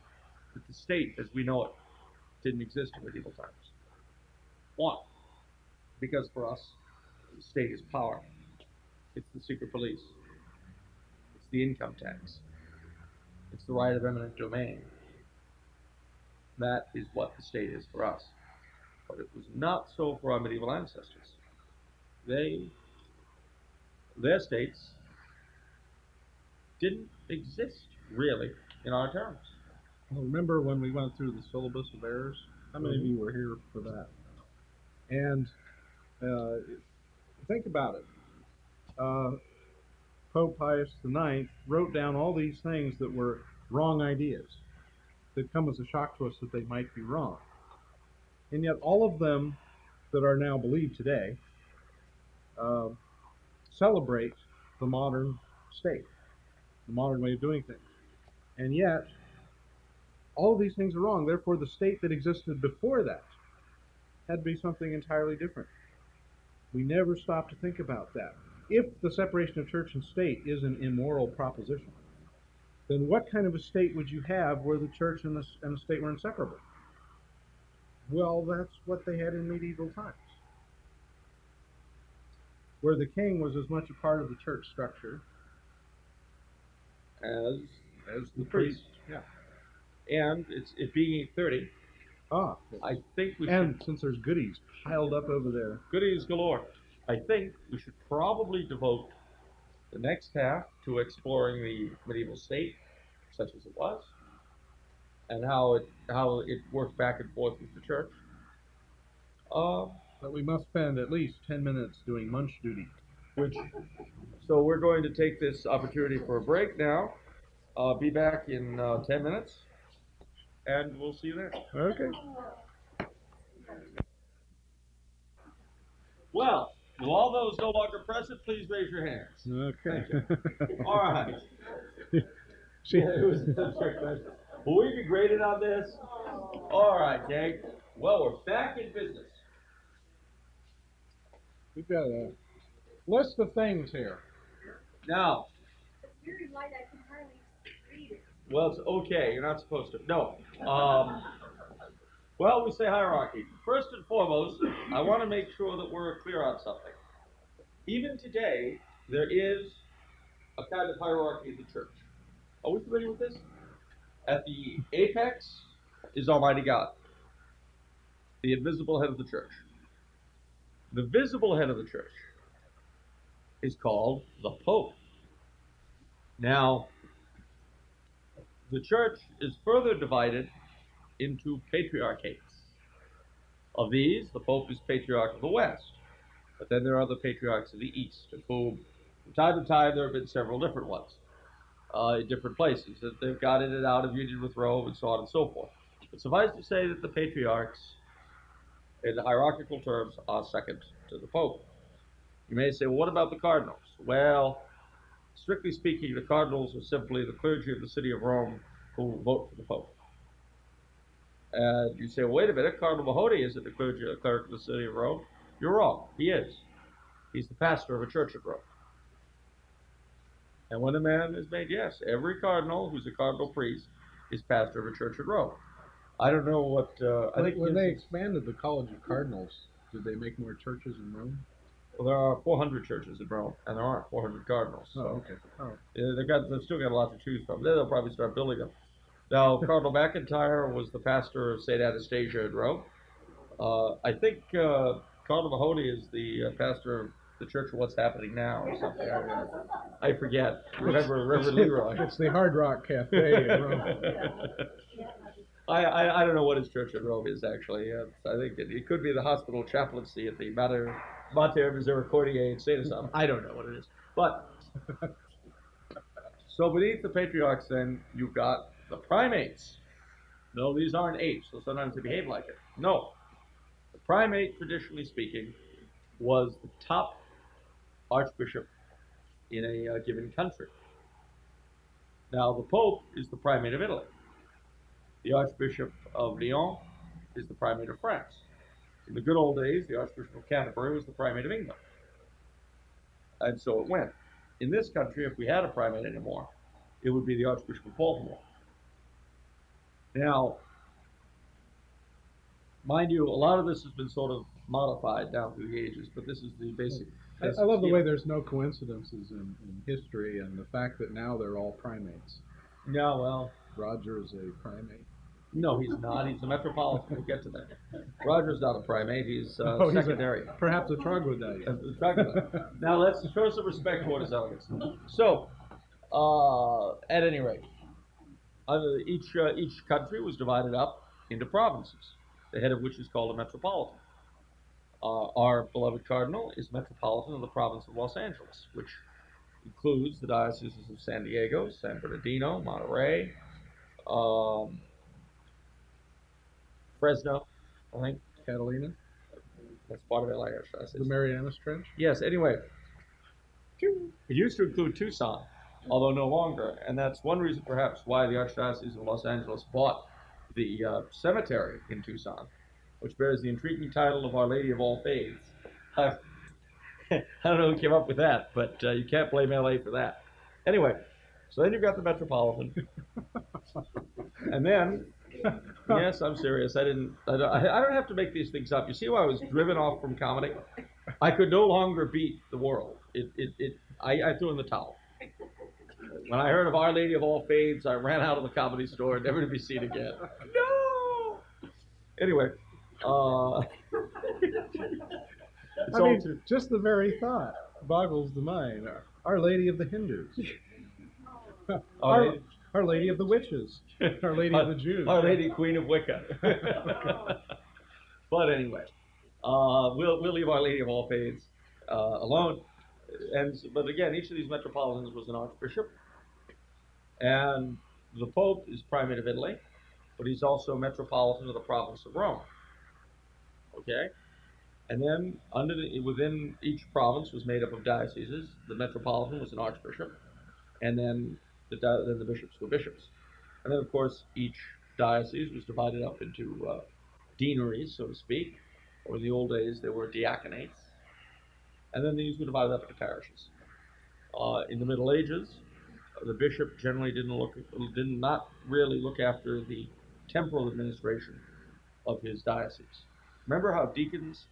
that the state, as we know it, didn't exist in medieval times. Why? Because for us, the state is power. It's the secret police. It's the income tax. It's the right of eminent domain. That is what the state is for us. But it was not so for our medieval ancestors. Their states didn't exist, really, in our terms. Well, remember when we went through the syllabus of errors? How many of you were here for that? And think about it. Pope Pius IX wrote down all these things that were wrong ideas that come as a shock to us that they might be wrong. And yet all of them that are now believed today celebrate the modern state, the modern way of doing things. And yet all of these things are wrong. Therefore, the state that existed before that had to be something entirely different. We never stop to think about that. If the separation of church and state is an immoral proposition, then what kind of a state would you have where the church and the state were inseparable? Well, that's what they had in medieval times, where the king was as much a part of the church structure As the priest. Yeah. And it being 8:30, I think we and should, since there's goodies piled up over there. goodies galore. I think we should probably devote the next half to exploring the medieval state, such as it was, and how it worked back and forth with the church. But we must spend at least 10 minutes doing munch duty. So we're going to take this opportunity for a break now. Be back in 10 minutes, and we'll see you then. Okay. Well, will all those no longer present please raise your hands? Okay. All right. It was a trick question. Will we be graded on this? All right, gang. Well, we're back in business. We've got a list of things here. Now, It's very light, I can hardly read it. well, it's okay. You're not supposed to. No. Well, we say hierarchy. First and foremost, I want to make sure that we're clear on something. Even today, there is a kind of hierarchy in the church. Are we familiar with this? At the apex is Almighty God, the invisible head of the church. The visible head of the church is called the Pope. Now, the church is further divided into patriarchates. Of these, the Pope is Patriarch of the West. But then there are the patriarchs of the East, of whom, from time to time, there have been several different ones in different places. That they've got in and out of union with Rome and so on and so forth. But suffice to say that the patriarchs, in the hierarchical terms, are second to the Pope. You may say, well, what about the cardinals? Well, strictly speaking, the cardinals are simply the clergy of the city of Rome who vote for the Pope. And you say, well, wait a minute, Cardinal Mahony isn't the cleric of the city of Rome. You're wrong. He is. He's the pastor of a church at Rome. And when a man is made, yes, every cardinal who's a cardinal priest is pastor of a church at Rome. I don't know what... I think when they expanded the College of Cardinals, did they make more churches in Rome? Well, there are 400 churches in Rome, and there aren't 400 cardinals. So okay. Oh. They've still got a lot to choose from. Then they'll probably start building them. Now, Cardinal McIntyre was the pastor of St. Anastasia in Rome. I think Cardinal Mahony is the pastor of the Church of What's Happening Now or something. I forget. Remember Reverend Leroy. It's the Hard Rock Cafe in Rome. I don't know what his church in Rome is, actually. I think it could be the hospital chaplaincy at the Mater Misericordiae in St. Asaph. I don't know what it is. But, so beneath the patriarchs, then, you've got the primates. No, these aren't apes, so sometimes they behave like it. No. The primate, traditionally speaking, was the top archbishop in a given country. Now, the Pope is the primate of Italy. The Archbishop of Lyon is the primate of France. In the good old days, the Archbishop of Canterbury was the primate of England. And so it went. In this country, if we had a primate anymore, it would be the Archbishop of Baltimore. Now, mind you, a lot of this has been sort of modified down through the ages, but this is the basic. I love the way there's no coincidences in history, and the fact that now they're all primates. Yeah, well. Roger is a primate. No, he's not. He's a metropolitan. We'll get to that. Roger's not a primate. He's secondary. Perhaps a troglodyte. Now let's show some respect toward his elegance. So, at any rate, each country was divided up into provinces, the head of which is called a metropolitan. Our beloved cardinal is metropolitan of the province of Los Angeles, which includes the dioceses of San Diego, San Bernardino, Monterey, Fresno, I think. Catalina? That's part of LA, should I say. The Marianas Trench? Yes, anyway. It used to include Tucson, although no longer, and that's one reason perhaps why the Archdiocese of Los Angeles bought the cemetery in Tucson, which bears the intriguing title of Our Lady of All Faiths. I don't know who came up with that, but you can't blame LA for that. Anyway, so then you've got the metropolitan. And then, yes, I'm serious. I don't have to make these things up. You see why I was driven off from comedy? I could no longer beat the world. I threw in the towel. When I heard of Our Lady of All Faiths, I ran out of the comedy store, never to be seen again. No! Anyway, just the very thought boggles the mind. Our Lady of the Hindus. Our Lady of the Witches. Our Lady of the Jews. Our Lady Queen of Wicca. But anyway, we'll leave Our Lady of All Faiths alone. But again, each of these metropolitans was an archbishop. And the Pope is primate of Italy, but he's also metropolitan of the province of Rome. Okay? And then within each province was made up of dioceses. The metropolitan was an archbishop, and then the bishops were bishops. And then, of course, each diocese was divided up into deaneries, so to speak, or in the old days there were diaconates. And then these were divided up into parishes. In the Middle Ages, the bishop generally did not really look after the temporal administration of his diocese. Remember how deacons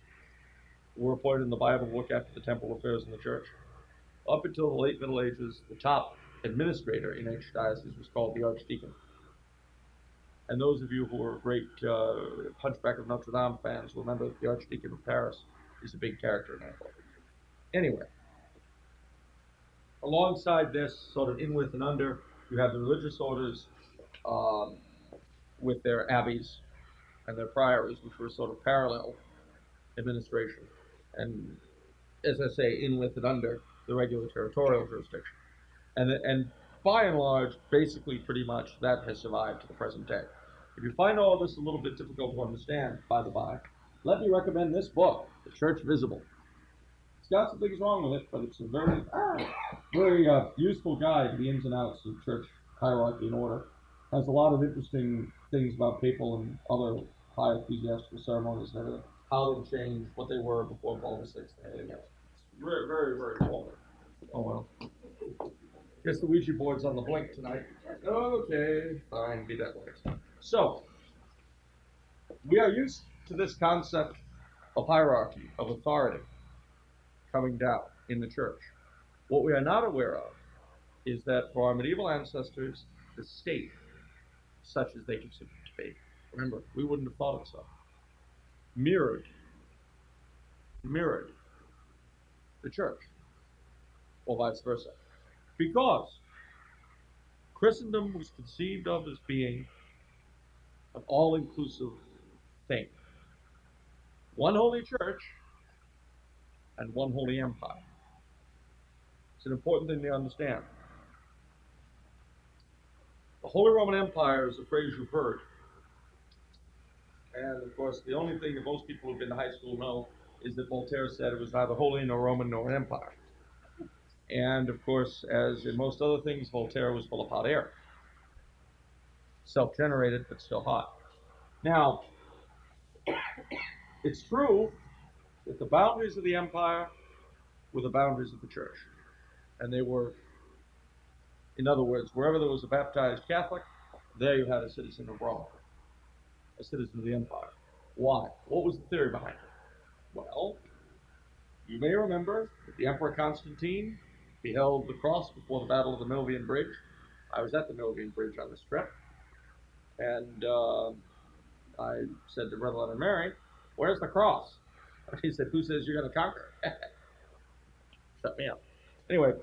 were appointed in the Bible to look after the temple affairs in the church? Up until the late Middle Ages, the top administrator in each diocese was called the archdeacon. And those of you who are great Hunchback of Notre Dame fans will remember that the Archdeacon of Paris is a big character in that book. Anyway, alongside this, sort of in with and under, you have the religious orders with their abbeys and their priories, which were sort of parallel administration. And as I say, in with and under the regular territorial jurisdiction. And by and large, basically pretty much that has survived to the present day. If you find all this a little bit difficult to understand, by the by, let me recommend this book, The Church Visible. It's got some things wrong with it, but it's a very useful guide to the ins and outs of church hierarchy and order. It has a lot of interesting things about papal and other high ecclesiastical ceremonies and everything, how they changed, what they were before Paul VI, and everything else. It's very, very, very informative. Oh well. Guess the Ouija board's on the blink tonight. Okay, fine, be that way. So, we are used to this concept of hierarchy, of authority, coming down in the church. What we are not aware of is that for our medieval ancestors, the state, such as they considered it to be, remember, we wouldn't have thought it so, mirrored the church, or vice versa. Because Christendom was conceived of as being an all-inclusive thing. One holy church and one holy empire. It's an important thing to understand. The Holy Roman Empire is a phrase you've heard. And of course, the only thing that most people who've been to high school know is that Voltaire said it was neither holy nor Roman nor an empire. And of course, as in most other things, Voltaire was full of hot air. Self-generated, but still hot. Now, it's true that the boundaries of the empire were the boundaries of the church. And they were, in other words, wherever there was a baptized Catholic, there you had a citizen of Rome, a citizen of the empire. Why? What was the theory behind it? Well, you may remember that the Emperor Constantine beheld the cross before the Battle of the Milvian Bridge. I was at the Milvian Bridge on this trip, and I said to Brother Leonard Mary, "Where's the cross?" He said, "Who says you're going to conquer?" Shut me up. Anyway,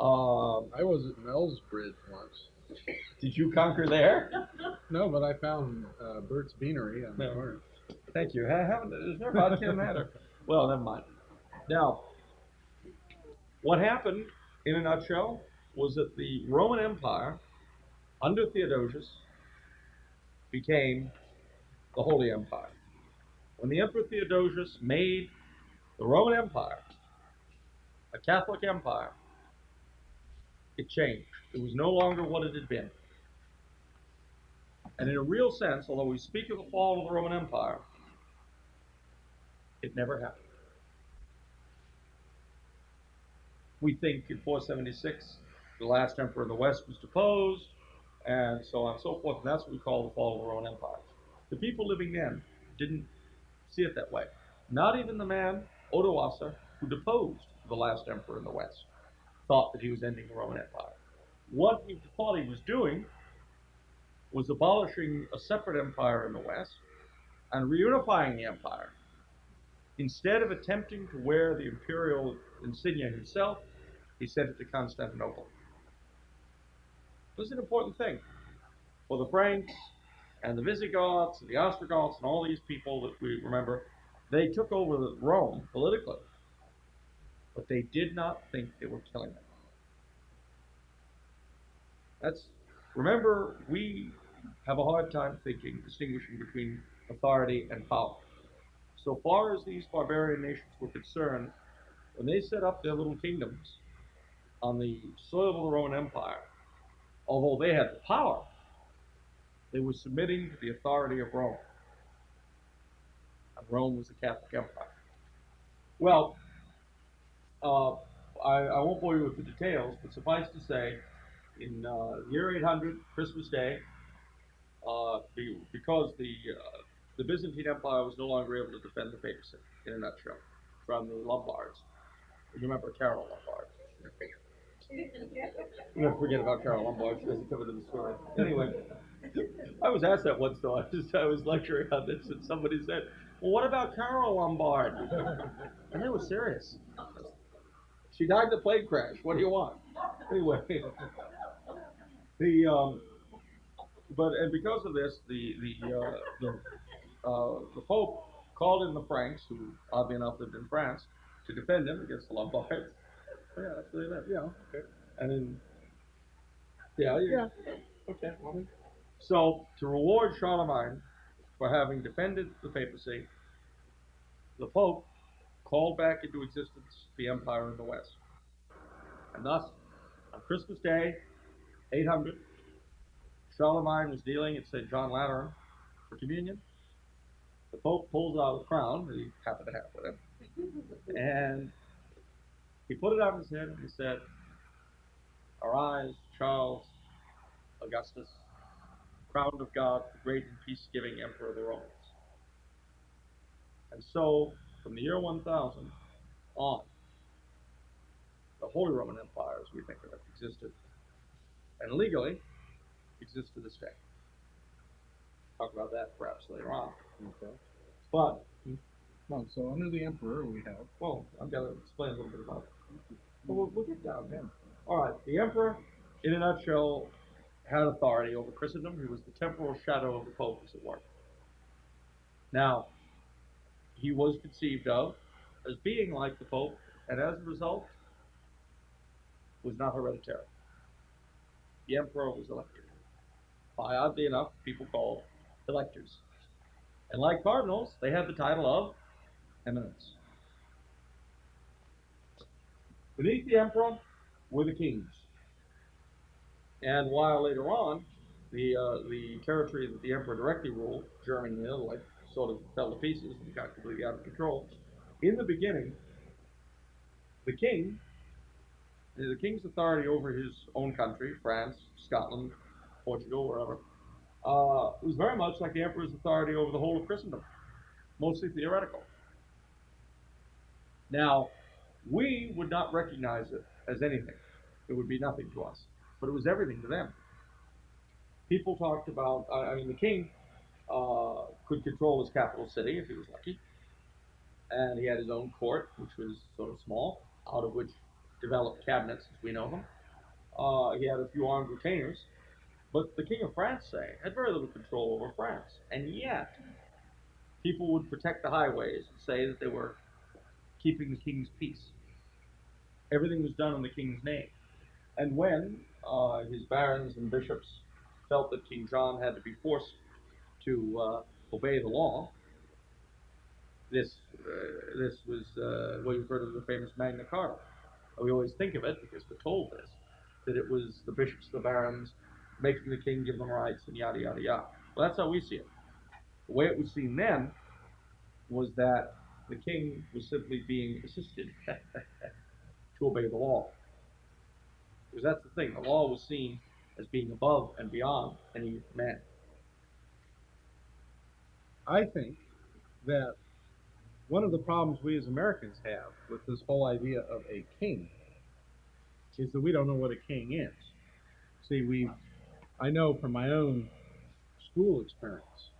I was at Mel's Bridge once. did you conquer there? No, but I found Bert's Beanery on the corner. Thank you. There's no vodka in that? Well, never mind. Now, what happened, in a nutshell, was that the Roman Empire, under Theodosius, became the Holy Empire. When the Emperor Theodosius made the Roman Empire a Catholic empire, it changed. It was no longer what it had been. And in a real sense, although we speak of the fall of the Roman Empire, it never happened. We think in 476, the last emperor in the West was deposed, and so on and so forth, and that's what we call the fall of the Roman Empire. The people living then didn't see it that way. Not even the man, Odoacer, who deposed the last emperor in the West, thought that he was ending the Roman Empire. What he thought he was doing was abolishing a separate empire in the West and reunifying the empire. Instead of attempting to wear the imperial insignia himself, he sent it to Constantinople. This is an important thing. For the Franks and the Visigoths and the Ostrogoths and all these people that we remember, they took over Rome politically, but they did not think they were killing it. Remember, we have a hard time distinguishing between authority and power. So far as these barbarian nations were concerned, when they set up their little kingdoms on the soil of the Roman Empire, although they had the power, they were submitting to the authority of Rome. And Rome was a Catholic empire. Well, I won't bore you with the details, but suffice to say, in year 800, Christmas Day, because the the Byzantine Empire was no longer able to defend the papacy, in a nutshell, from the Lombards. You remember Carol Lombard? You never forget about Carol Lombard. She doesn't come into the story. Anyway, I was asked that once, though. I was lecturing on this, and somebody said, "Well, what about Carol Lombard?" And it was serious. She died in a plane crash. What do you want? Anyway, the but and because of this, the Pope called in the Franks, who oddly enough lived in France, to defend him against the Lombards. Oh, yeah, that's really that. Yeah, okay. And then, yeah. Okay. So to reward Charlemagne for having defended the papacy, the Pope called back into existence the empire in the West. And thus, on Christmas Day, 800, Charlemagne was dealing at St. John Lateran for communion. The Pope pulls out a crown that he happened to have with him, and he put it on his head and he said, "Arise, Charles Augustus, crowned of God, the great and peace-giving Emperor of the Romans." And so, from the year 1000 on, the Holy Roman Empire, as we think of it, existed, and legally exists to this day. Talk about that perhaps later on. Okay. But, No, so under the emperor we have. well, I've got to explain a little bit about it. But we'll get down then. All right, the emperor, in a nutshell, had authority over Christendom. He was the temporal shadow of the Pope, as it were. Now, he was conceived of as being like the Pope, and as a result, was not hereditary. The emperor was elected by, oddly enough, people called electors. And like cardinals, they had the title of eminence. Beneath the emperor were the kings. And while later on, the territory that the emperor directly ruled, Germany and Italy, sort of fell to pieces and got completely out of control. In the beginning, the king's authority over his own country, France, Scotland, Portugal, wherever, was very much like the emperor's authority over the whole of Christendom, mostly theoretical. Now, we would not recognize it as anything. It would be nothing to us, but it was everything to them. People talked about, the king could control his capital city if he was lucky, and he had his own court, which was sort of small, out of which developed cabinets as we know them. He had a few armed retainers, but the King of France, say, had very little control over France, and yet people would protect the highways and say that they were keeping the king's peace. Everything was done in the king's name. And when his barons and bishops felt that King John had to be forced to obey the law, this was what you refer to as the famous Magna Carta. We always think of it, because we're told this, that it was the bishops, the barons, making the king give them rights, and yada, yada, yada. Well, that's how we see it. The way it was seen then was that the king was simply being assisted to obey the law. Because that's the thing, the law was seen as being above and beyond any man. I think that one of the problems we as Americans have with this whole idea of a king is that we don't know what a king is. See, I know from my own school experience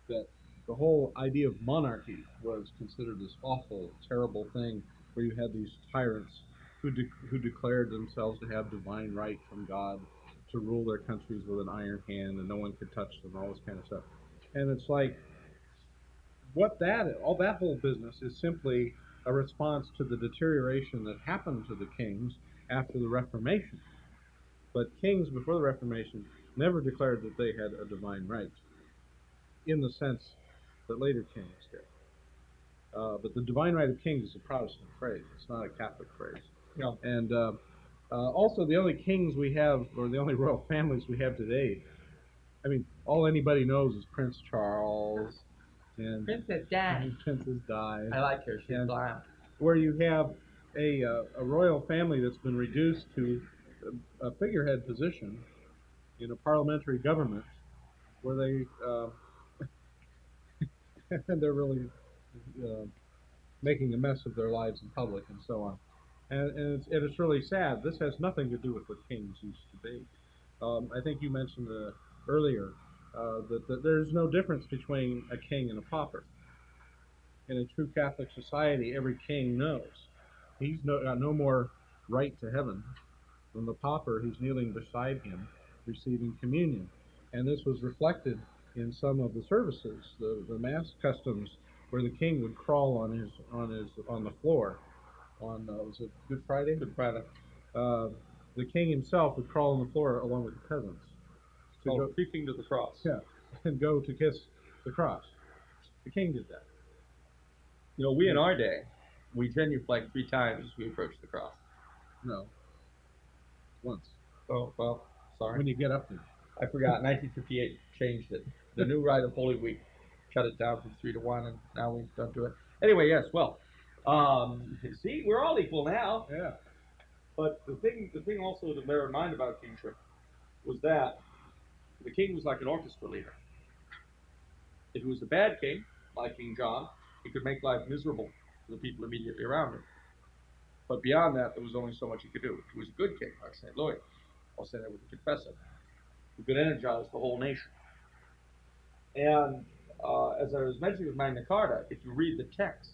that the whole idea of monarchy was considered this awful, terrible thing where you had these tyrants who declared themselves to have divine right from God to rule their countries with an iron hand and no one could touch them, all this kind of stuff. And it's like, all that whole business is simply a response to the deterioration that happened to the kings after the Reformation. But kings before the Reformation never declared that they had a divine right, in the sense that later kings did. But the divine right of kings is a Protestant phrase. It's not a Catholic phrase. Yeah. And also the only kings we have, or the only royal families we have today, all anybody knows is Prince Charles and Princess Di. Princess Di. I like her. She's blonde. Where you have a royal family that's been reduced to a figurehead position in a parliamentary government, where they and they're really uh, making a mess of their lives in public and so on. And it's really sad. This has nothing to do with what kings used to be. I think you mentioned earlier that there's no difference between a king and a pauper. In a true Catholic society, every king knows got no more right to heaven than the pauper who's kneeling beside him receiving communion. And this was reflected in some of the services, the mass customs, where the king would crawl on the floor on was it Good Friday? Good Friday. Uh, the king himself would crawl on the floor along with the peasants to go creeping to the cross. yeah, and go to kiss the cross. The king did that. You know, we in our day, we genuflect 3 times as we approach the cross. No, once Oh, well, sorry. when you get up there. I forgot. 1958 changed it. The new rite of Holy Week cut it down from 3 to 1, and now we don't do it. Anyway, yes. Well, see, we're all equal now. Yeah. But the thing also to bear in mind about kingship was that the king was like an orchestra leader. If he was a bad king, like King John, he could make life miserable for the people immediately around him. But beyond that, there was only so much he could do. If he was a good king, like St. Louis, or St. Edward the Confessor, who could energize the whole nation. And as I was mentioning with Magna Carta, if you read the text,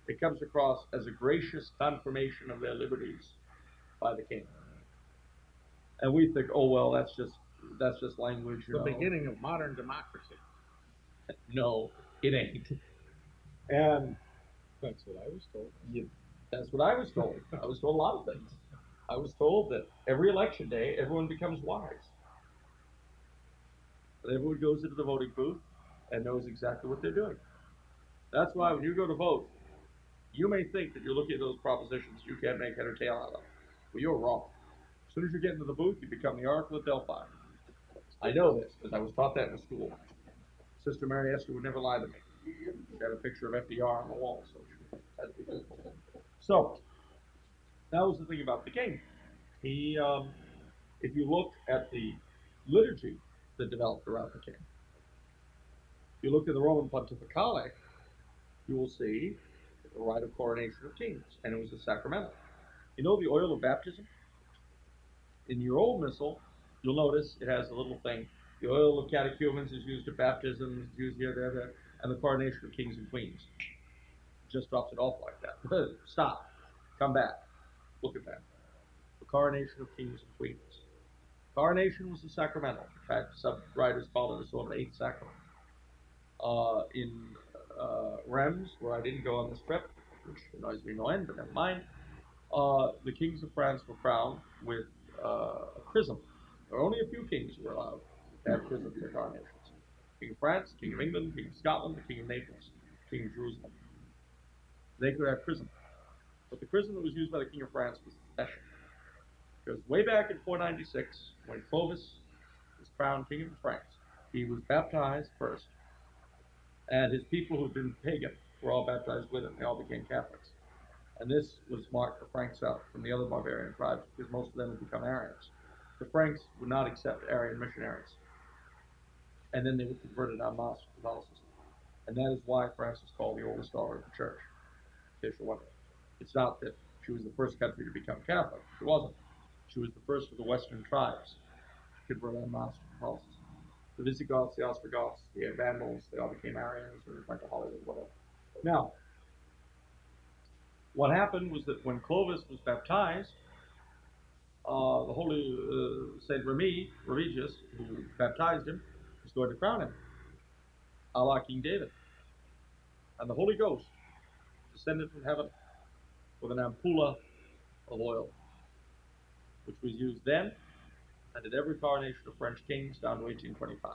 it comes across as a gracious confirmation of their liberties by the king. And we think, oh well, that's just language. The beginning of modern democracy. No, it ain't. And That's what I was told. that's what I was told. I was told a lot of things. I was told that every election day, everyone becomes wise. That everyone goes into the voting booth and knows exactly what they're doing. That's why when you go to vote, you may think that you're looking at those propositions you can't make head or tail out of. But you're wrong. As soon as you get into the booth, you become the Oracle of Delphi. I know this because I was taught that in school. Sister Mary Esther would never lie to me. She had a picture of FDR on the wall, so she had to be faithful. So, that was the thing about the king. He, if you look at the liturgy that developed around the king, if you look at the Roman Pontificale, you will see the rite of coronation of kings, and it was a sacramental. You know the oil of baptism? In your old missal, you'll notice it has a little thing. The oil of catechumens is used at baptism, is used here, there, and the coronation of kings and queens. Just drops it off like that. Stop. Come back. Look at that. The coronation of kings and queens. Coronation was a sacramental. In fact, some writers call it a sort of 8th sacrament. In Reims, where I didn't go on this trip, which annoys me no end, but never mind, the kings of France were crowned with a chrism. There were only a few kings who were allowed to have chrisms for coronations. King of France, King of England, King of Scotland, the King of Naples, King of Jerusalem. They could have chrism. But the chrism that was used by the King of France was special. Because way back in 496, when Clovis was crowned King of France, he was baptized first. And his people who had been pagan were all baptized with him. They all became Catholics. And this was marked the Franks out from the other barbarian tribes because most of them had become Arians. The Franks would not accept Arian missionaries. And then they were converted en masse to Catholicism. And that is why France is called the oldest order of the church. In case you're wondering. It's not that she was the first country to become Catholic. She wasn't. She was the first of the Western tribes to convert en masse to Catholicism. The Visigoths, the Ostrogoths, the Vandals, they all became Arians or went to Hollywood, whatever. Now, what happened was that when Clovis was baptized, the holy Saint Remigius, who baptized him, was going to crown him, a la King David. And the Holy Ghost descended from heaven with an ampulla of oil, which was used then and at every coronation of French kings down to 1825.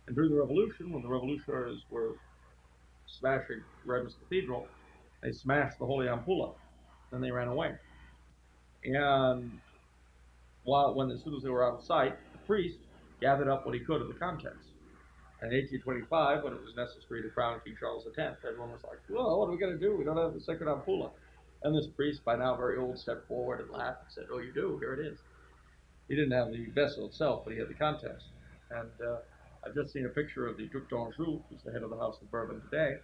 And during the Revolution, when the revolutionaries were smashing Rheims Cathedral, they smashed the holy ampulla. Then they ran away. And as soon as they were out of sight, the priest gathered up what he could of the contents. And in 1825, when it was necessary to crown King Charles X, everyone was like, well, what are we going to do? We don't have the sacred ampulla. And this priest, by now very old, stepped forward and laughed and said, oh, you do? Here it is. He didn't have the vessel itself, but he had the contents. And I've just seen a picture of the Duc d'Anjou, who's the head of the House of Bourbon today.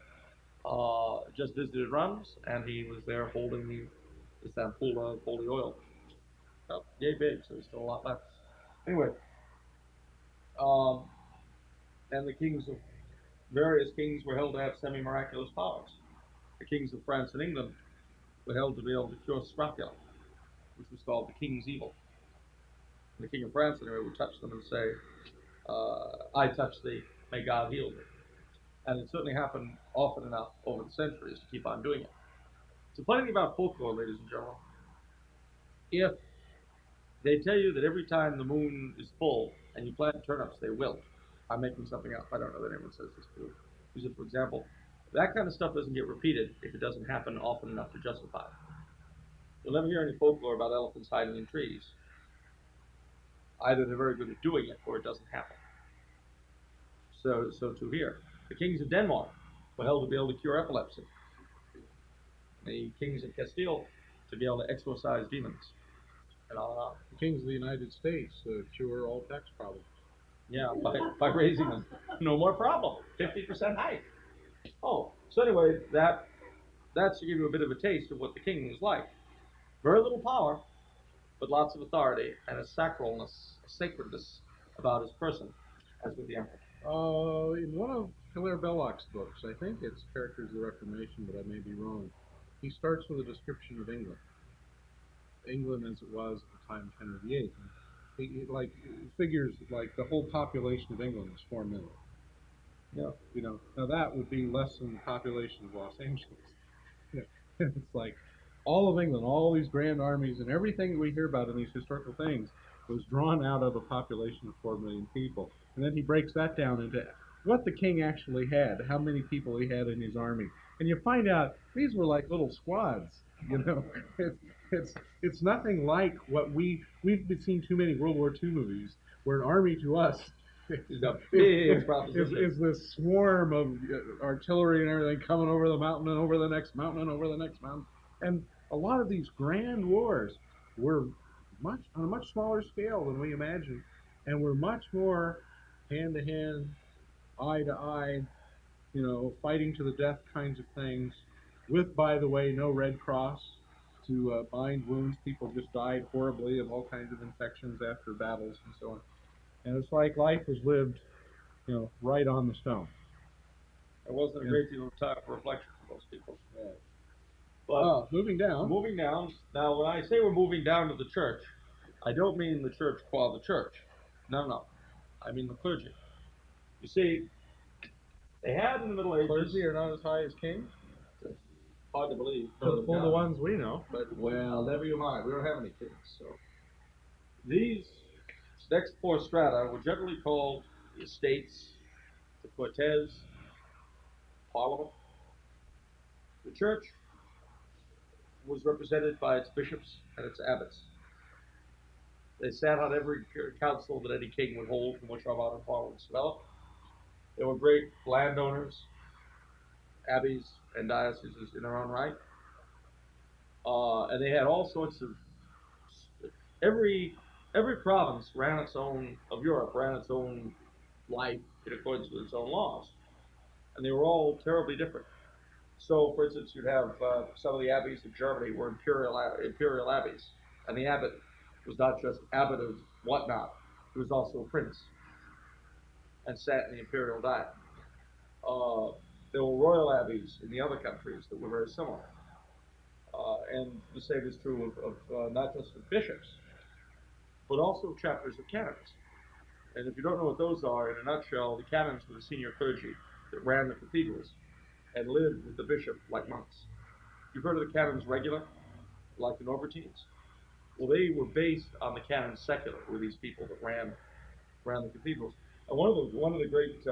Just visited Rums, and he was there holding this ampoule of holy oil. Yay big, so there's still a lot left. Anyway, and the kings of various kings were held to have semi-miraculous powers. The kings of France and England were held to be able to cure scrofula, which was called the king's evil. And the king of France, anyway, would touch them and say, I touch thee, may God heal thee. And it certainly happened often enough over the centuries to keep on doing it. So funny thing about folklore, ladies and gentlemen, if they tell you that every time the moon is full and you plant turnips, they wilt. I'm making something up. I don't know that anyone says this too. Use it for example. That kind of stuff doesn't get repeated if it doesn't happen often enough to justify it. You'll never hear any folklore about elephants hiding in trees. Either they're very good at doing it or it doesn't happen. So too here. The kings of Denmark were held to be able to cure epilepsy. The kings of Castile to be able to exorcise demons. And on and on. The kings of the United States cure all tax problems. Yeah, by raising them. No more problem. 50% hike. Oh, so anyway, that's to give you a bit of a taste of what the king was like. Very little power, but lots of authority and a sacralness, a sacredness about his person, as with the emperor. In one of Hilaire Belloc's books, I think it's Characters of the Reformation, but I may be wrong, he starts with a description of England. England as it was at the time of Henry VIII. He figures like the whole population of England was 4 million. Yeah. You know, now that would be less than the population of Los Angeles. It's like all of England, all these grand armies, and everything that we hear about in these historical things was drawn out of a population of 4 million people. And then he breaks that down into what the king actually had, how many people he had in his army. And you find out these were like little squads, you know. It's nothing like what we've seen too many World War II movies where an army to us is a big proposition. Is this swarm of artillery and everything coming over the mountain and over the next mountain and over the next mountain. And a lot of these grand wars were on a much smaller scale than we imagine, and were much more hand to hand, eye to eye, you know, fighting to the death kinds of things. With, by the way, no Red Cross to bind wounds. People just died horribly of all kinds of infections after battles and so on. And it's like life was lived, you know, right on the stone. There wasn't a great deal of time for reflection for most people. Yeah. But moving down. Moving down. Now, when I say we're moving down to the church, I don't mean the church qua the church. No. I mean the clergy. You see, they had in the Middle Ages... Clergy are not as high as kings? Hard to believe. For the ones we know. But, well, never you mind. We don't have any kings, so... These next four strata were generally called the estates, the cortes, parliament. The church was represented by its bishops and its abbots. They sat on every council that any king would hold, from which our modern parliaments developed. They were great landowners, abbeys and dioceses in their own right. And they had all sorts of... Every province ran its own, of Europe, ran its own life in accordance with its own laws. And they were all terribly different. So, for instance, you'd have some of the abbeys of Germany were imperial abbeys. And the abbot was not just abbot of whatnot, he was also a prince and sat in the imperial diet. There were royal abbeys in the other countries that were very similar. And the same is true of not just of bishops, but also chapters of canons. And if you don't know what those are, in a nutshell, the canons were the senior clergy that ran the cathedrals and lived with the bishop like monks. You've heard of the canons regular, like the Norbertines? Well, they were based on the canons secular, who were these people that ran the cathedrals. And one of the great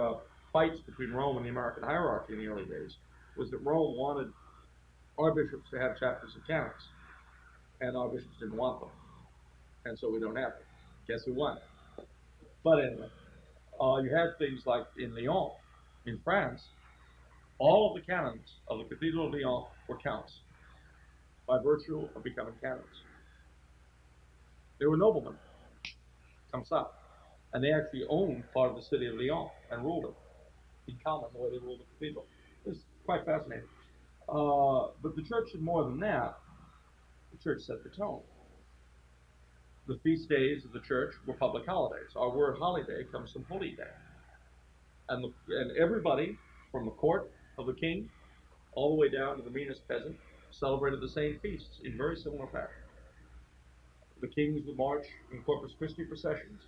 fights between Rome and the American hierarchy in the early days was that Rome wanted our bishops to have chapters of canons, and our bishops didn't want them. And so we don't have them. Guess who won? But anyway, you had things like in Lyon, in France, all of the canons of the Cathedral of Lyon were counts, by virtue of becoming canons. They were noblemen, comme ça. And they actually owned part of the city of Lyon and ruled it in common the way they ruled the cathedral. It was quite fascinating. But the church did more than that. The church set the tone. The feast days of the church were public holidays. Our word holiday comes from holy day. And everybody, from the court of the king all the way down to the meanest peasant, celebrated the same feasts in very similar fashion. The kings would march in Corpus Christi processions,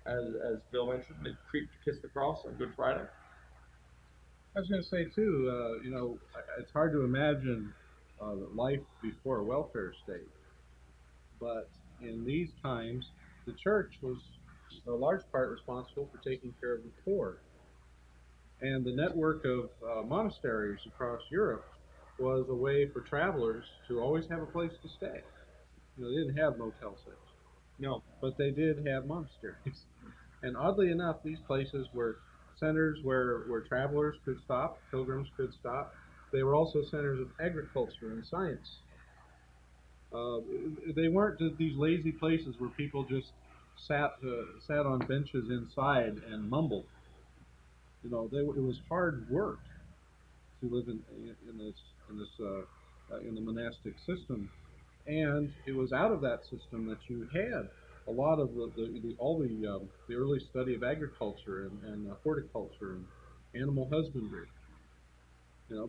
as Bill mentioned. They'd creep to kiss the cross on Good Friday. I was going to say too, it's hard to imagine life before a welfare state, but in these times, the church was a large part responsible for taking care of the poor, and the network of monasteries across Europe was a way for travelers to always have a place to stay. They didn't have Motel 6. No. But they did have monasteries. And oddly enough, these places were centers where travelers could stop, pilgrims could stop. They were also centers of agriculture and science. They weren't these lazy places where people just sat on benches inside and mumbled. It was hard work to live in the monastic system, and it was out of that system that you had a lot of the early study of agriculture and horticulture and animal husbandry.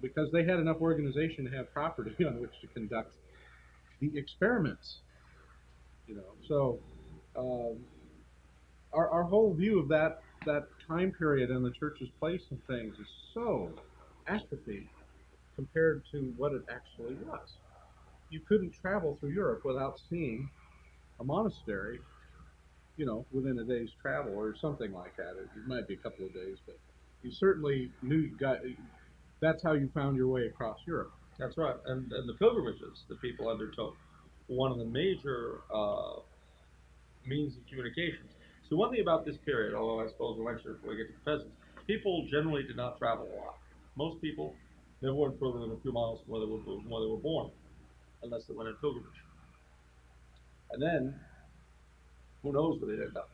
Because they had enough organization to have property on which to conduct the experiments. So our whole view of that time period and the church's place in things is so atrophied compared to what it actually was. You couldn't travel through Europe without seeing a monastery, within a day's travel or something like that. It might be a couple of days, but you certainly knew that's how you found your way across Europe. That's right. And the pilgrimages that people undertook were one of the major means of communications. So one thing about this period, although I suppose we'll mention it before we get to the peasants, people generally did not travel a lot. Most people never went further than a few miles from where they were born, unless they went on pilgrimage. And then, who knows where they'd end up.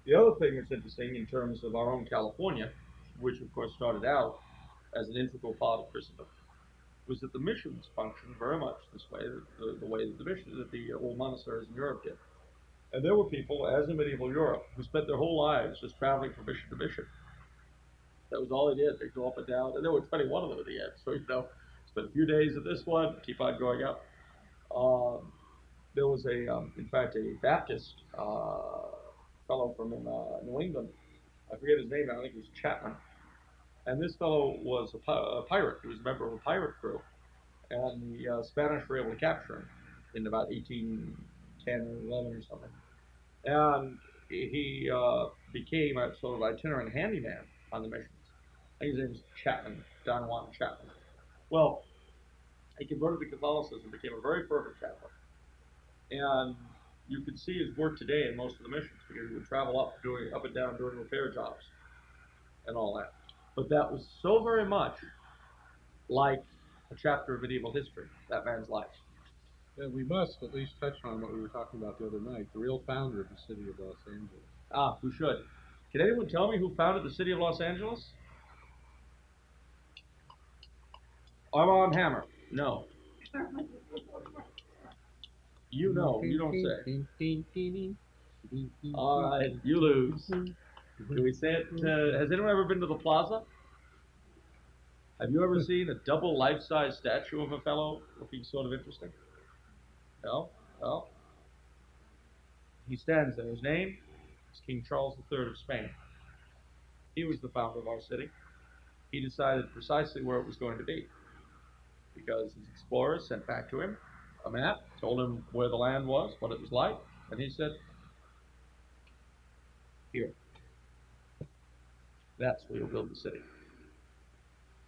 The other thing that's interesting in terms of our own California, which of course started out as an integral part of Christendom, was that the missions functioned very much this way, the way that the old monasteries in Europe did. And there were people, as in medieval Europe, who spent their whole lives just traveling from mission to mission. That was all they did. They'd go up and down, and there were 21 of them at the end. So, spent a few days at this one, keep on going up. There was in fact, a Baptist fellow from New England. I forget his name now. I think he was Chapman. And this fellow was a pirate. He was a member of a pirate crew. And the Spanish were able to capture him in about 1810 or 11 or something. And he became a sort of itinerant handyman on the missions. I think his name was Chapman, Don Juan Chapman. Well, he converted to Catholicism, became a very fervent Catholic. And you could see his work today in most of the missions, because he would travel up and down doing repair jobs and all that. But that was so very much like a chapter of medieval history, that man's life. Yeah, we must at least touch on what we were talking about the other night, the real founder of the city of Los Angeles. We should. Can anyone tell me who founded the city of Los Angeles? Armand Hammer. No. You know, you don't say. All right, you lose. Do we say it? Has anyone ever been to the plaza? Have you ever seen a double life-size statue of a fellow looking sort of interesting? No? No? He stands there. His name is King Charles III of Spain. He was the founder of our city. He decided precisely where it was going to be, because his explorers sent back to him a map, told him where the land was, what it was like, and he said, here. That's where you'll build the city.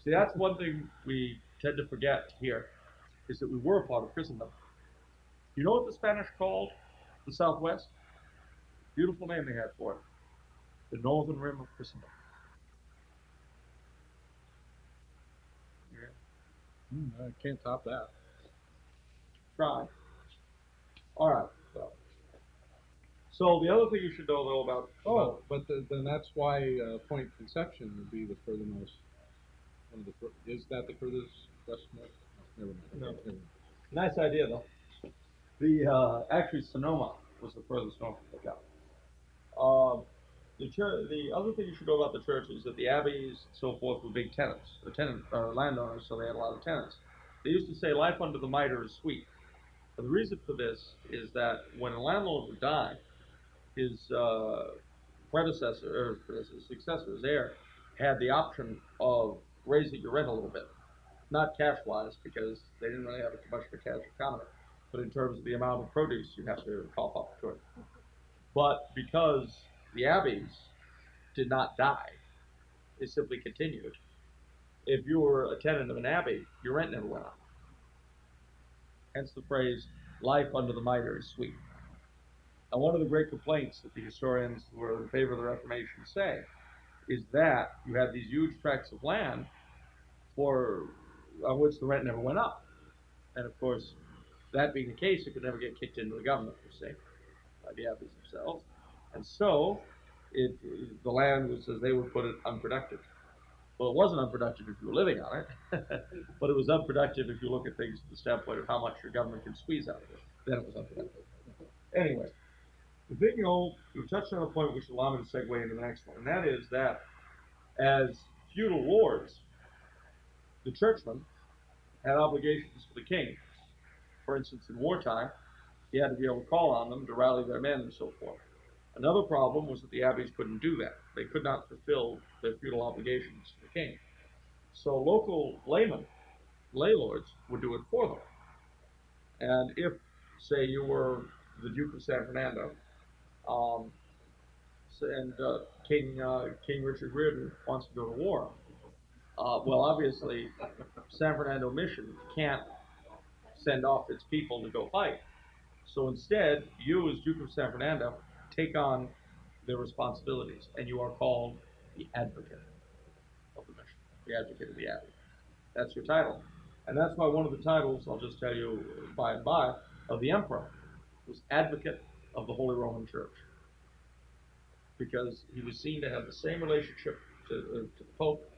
See, that's one thing we tend to forget here, is that we were a part of Christendom. You know what the Spanish called the Southwest? Beautiful name they had for it. The Northern Rim of Christendom. I can't top that. Try. All right. So the other thing you should know, though, about But then that's why Point Conception would be the furthermost. Is that the furthest westmost? No, never mind. No. Okay, never mind. nice idea though. The actually Sonoma was the furthest north they got. The other thing you should know about the church is that the abbeys and so forth were big tenants, or landowners, so they had a lot of tenants. They used to say life under the mitre is sweet. And the reason for this is that when a landlord would die, his predecessor or his successor, his heir, had the option of raising your rent a little bit, not cash wise because they didn't really have much of a cash economy, but in terms of the amount of produce you have to cough up to it. But because the abbeys did not die, they simply continued. If you were a tenant of an abbey, your rent never went up. Hence the phrase, life under the mitre is sweet. And one of the great complaints that the historians who are in favor of the Reformation say is that you had these huge tracts of land on which the rent never went up. And of course, that being the case, it could never get kicked into the government, per se, by the abbeys themselves. And so, the land was, as they would put it, unproductive. Well, it wasn't unproductive if you were living on it, but it was unproductive if you look at things from the standpoint of how much your government can squeeze out of it. Then it was unproductive. Anyway, the thing, you touched on a point which will allow me to segue into the next one, and that is that as feudal lords, the churchmen had obligations to the king. For instance, in wartime, he had to be able to call on them to rally their men and so forth. Another problem was that the abbeys couldn't do that. They could not fulfill their feudal obligations to the king. So local laymen, lay lords, would do it for them. And if, say, you were the Duke of San Fernando, and King Richard Reardon wants to go to war, well, obviously, San Fernando Mission can't send off its people to go fight. So instead, you as Duke of San Fernando take on their responsibilities, and you are called the advocate of the mission, the advocate of the abbey. That's your title. And that's why one of the titles, I'll just tell you by and by, of the emperor was advocate of the Holy Roman Church. Because he was seen to have the same relationship to the Pope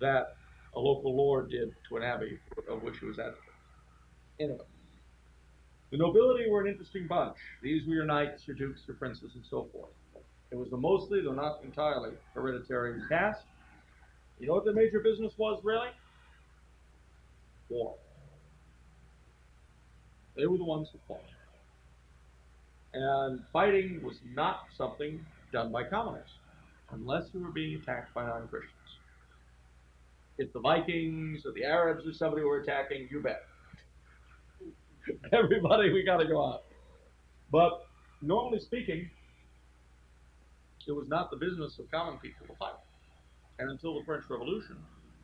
that a local lord did to an abbey of which he was advocate. Anyway, the nobility were an interesting bunch. These were your knights, your dukes, your princes, and so forth. It was a mostly, though not entirely, hereditary caste. You know what their major business was, really? War. They were the ones who fought. And fighting was not something done by commoners, unless you were being attacked by non-Christians. If the Vikings or the Arabs or somebody were attacking, you bet. Everybody, we got to go out. But normally speaking, it was not the business of common people to fight. And until the French Revolution,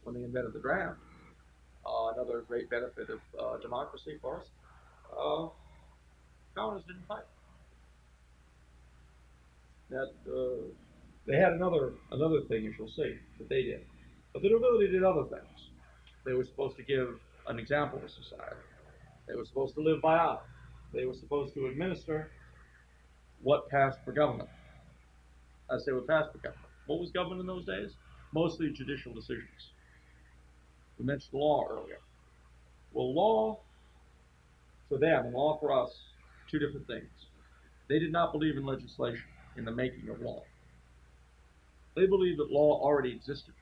when they invented the draft, another great benefit of democracy for us, commoners didn't fight. They had another thing, you shall see, that they did. But the nobility did other things. They were supposed to give an example to society. They were supposed to live by honor. They were supposed to administer what passed for government. I say what passed for government. What was government in those days? Mostly judicial decisions. We mentioned law earlier. Well, law for them and law for us, two different things. They did not believe in legislation, in the making of law. They believed that law already existed,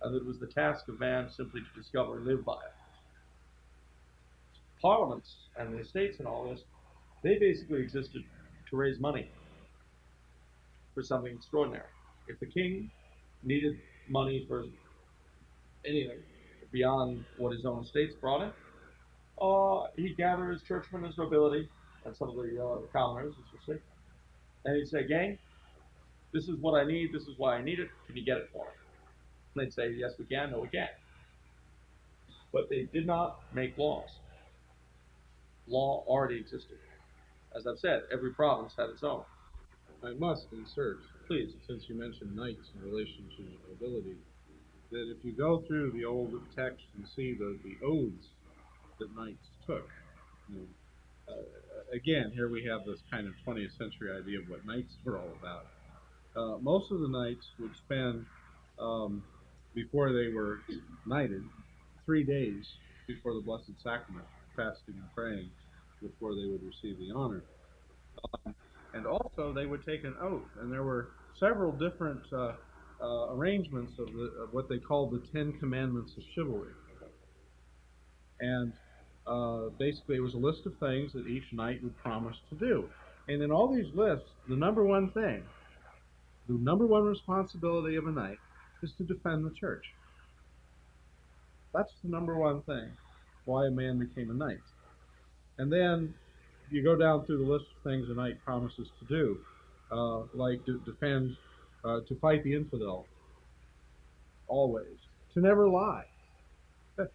and that it was the task of man simply to discover and live by it. Parliaments and the estates and all this, they basically existed to raise money for something extraordinary. If the king needed money for anything beyond what his own estates brought him, he'd gather his churchmen, his nobility, and some of the commoners, as you see, and he'd say, gang, this is what I need, this is why I need it, can you get it for me? And they'd say, yes we can, no we can't. But they did not make laws. Law already existed. As I've said, every province had its own. I must insert, Please. since you mentioned knights in relation to nobility, that if you go through the old text and see the oaths that knights took, again, here we have this kind of 20th century idea of what knights were all about. Most of the knights would spend, before they were knighted, 3 days before the Blessed Sacrament, fasting and praying before they would receive the honor. And also, they would take an oath, and there were several different arrangements of what they called the Ten Commandments of Chivalry. And basically, it was a list of things that each knight would promise to do. And in all these lists, the number one responsibility of a knight is to defend the church. That's the number one thing why a man became a knight. And then you go down through the list of things a knight promises to do, like to defend, to fight the infidel, always, to never lie.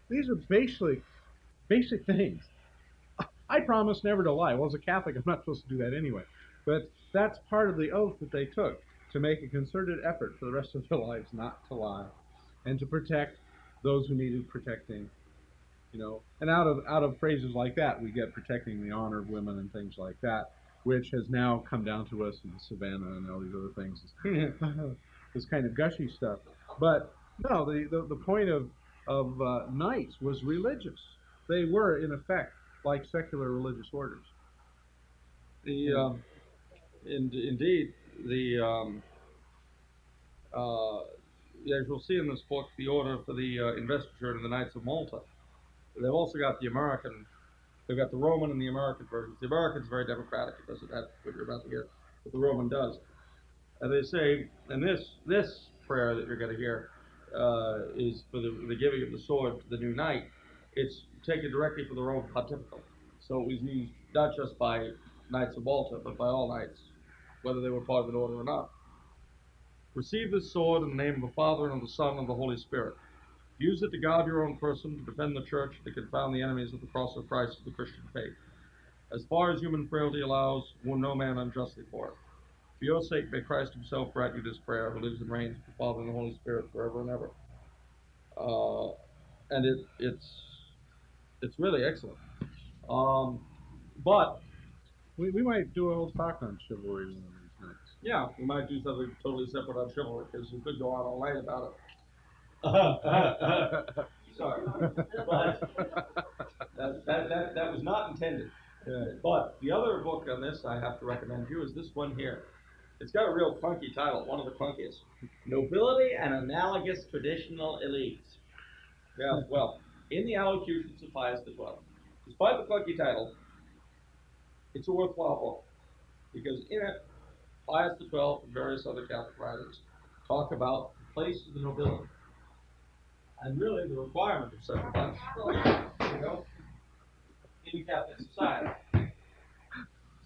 These are basic things. I promise never to lie. Well, as a Catholic, I'm not supposed to do that anyway. But that's part of the oath that they took, to make a concerted effort for the rest of their lives not to lie, and to protect those who needed protecting. And out of phrases like that, we get protecting the honor of women and things like that, which has now come down to us in the Savannah and all these other things. This kind of gushy stuff. But no, the point of knights was religious. They were, in effect, like secular religious orders. Indeed, as you'll see in this book, the order for the investiture of the Knights of Malta. They've also got they've got the Roman and the American versions. The American's very democratic. It doesn't have what you're about to hear, but the Roman does. And they say, and this prayer that you're going to hear is for the giving of the sword to the new knight. It's taken directly from the Roman Pontifical. So it was used not just by Knights of Malta, but by all knights, whether they were part of an order or not. Receive this sword in the name of the Father, and of the Son, and of the Holy Spirit. Use it to guard your own person, to defend the church, to confound the enemies of the cross of Christ of the Christian faith. As far as human frailty allows, wound no man unjustly for it. For your sake, may Christ himself grant you this prayer, who lives and reigns with the Father and the Holy Spirit forever and ever. And it's really excellent. But we might do a whole talk on chivalry one of these nights. Yeah, we might do something totally separate on chivalry, because we could go on all night about it. Sorry, but that was not intended. Yeah. But the other book on this I have to recommend you is this one here. It's got a real clunky title, one of the clunkiest. Nobility and Analogous Traditional Elites. Yeah, well, in the Allocutions of Pius XII, despite the clunky title, it's a worthwhile book, because in it, Pius XII and various other Catholic writers talk about the place of the nobility, and really the requirement of such a bunch, in Catholic society.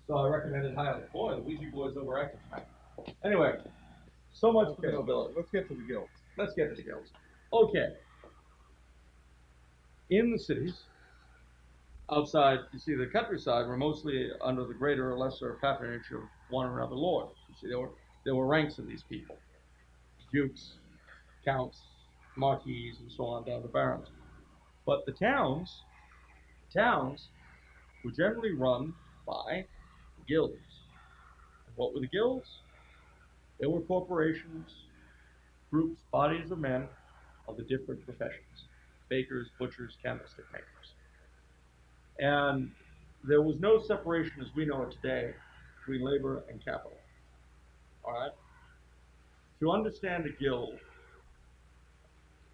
So I recommend it highly. Boy, the Ouija board's overactive tonight. Anyway, so much for the nobility. Let's get to the guilds. Let's get to the guilds. Okay. In the cities, outside, you see, the countryside were mostly under the greater or lesser patronage of one or another lord. You see, there were ranks of these people: dukes, counts, marquises, and so on down to barons. But the towns were generally run by guilds. And what were the guilds? They were corporations, groups, bodies of men of the different professions: bakers, butchers, candlestick makers. And there was no separation as we know it today between labor and capital. All right? To understand a guild,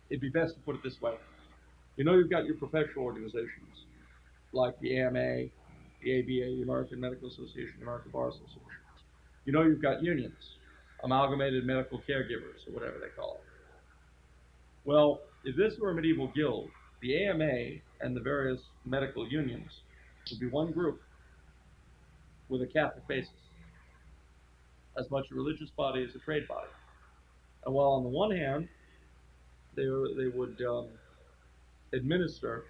it'd be best to put it this way. You've got your professional organizations, like the AMA, the ABA, the American Medical Association, the American Bar Association. You've got unions, amalgamated medical caregivers, or whatever they call it. Well, if this were a medieval guild, the AMA and the various medical unions would be one group with a Catholic basis, as much a religious body as a trade body. And while on the one hand, they would administer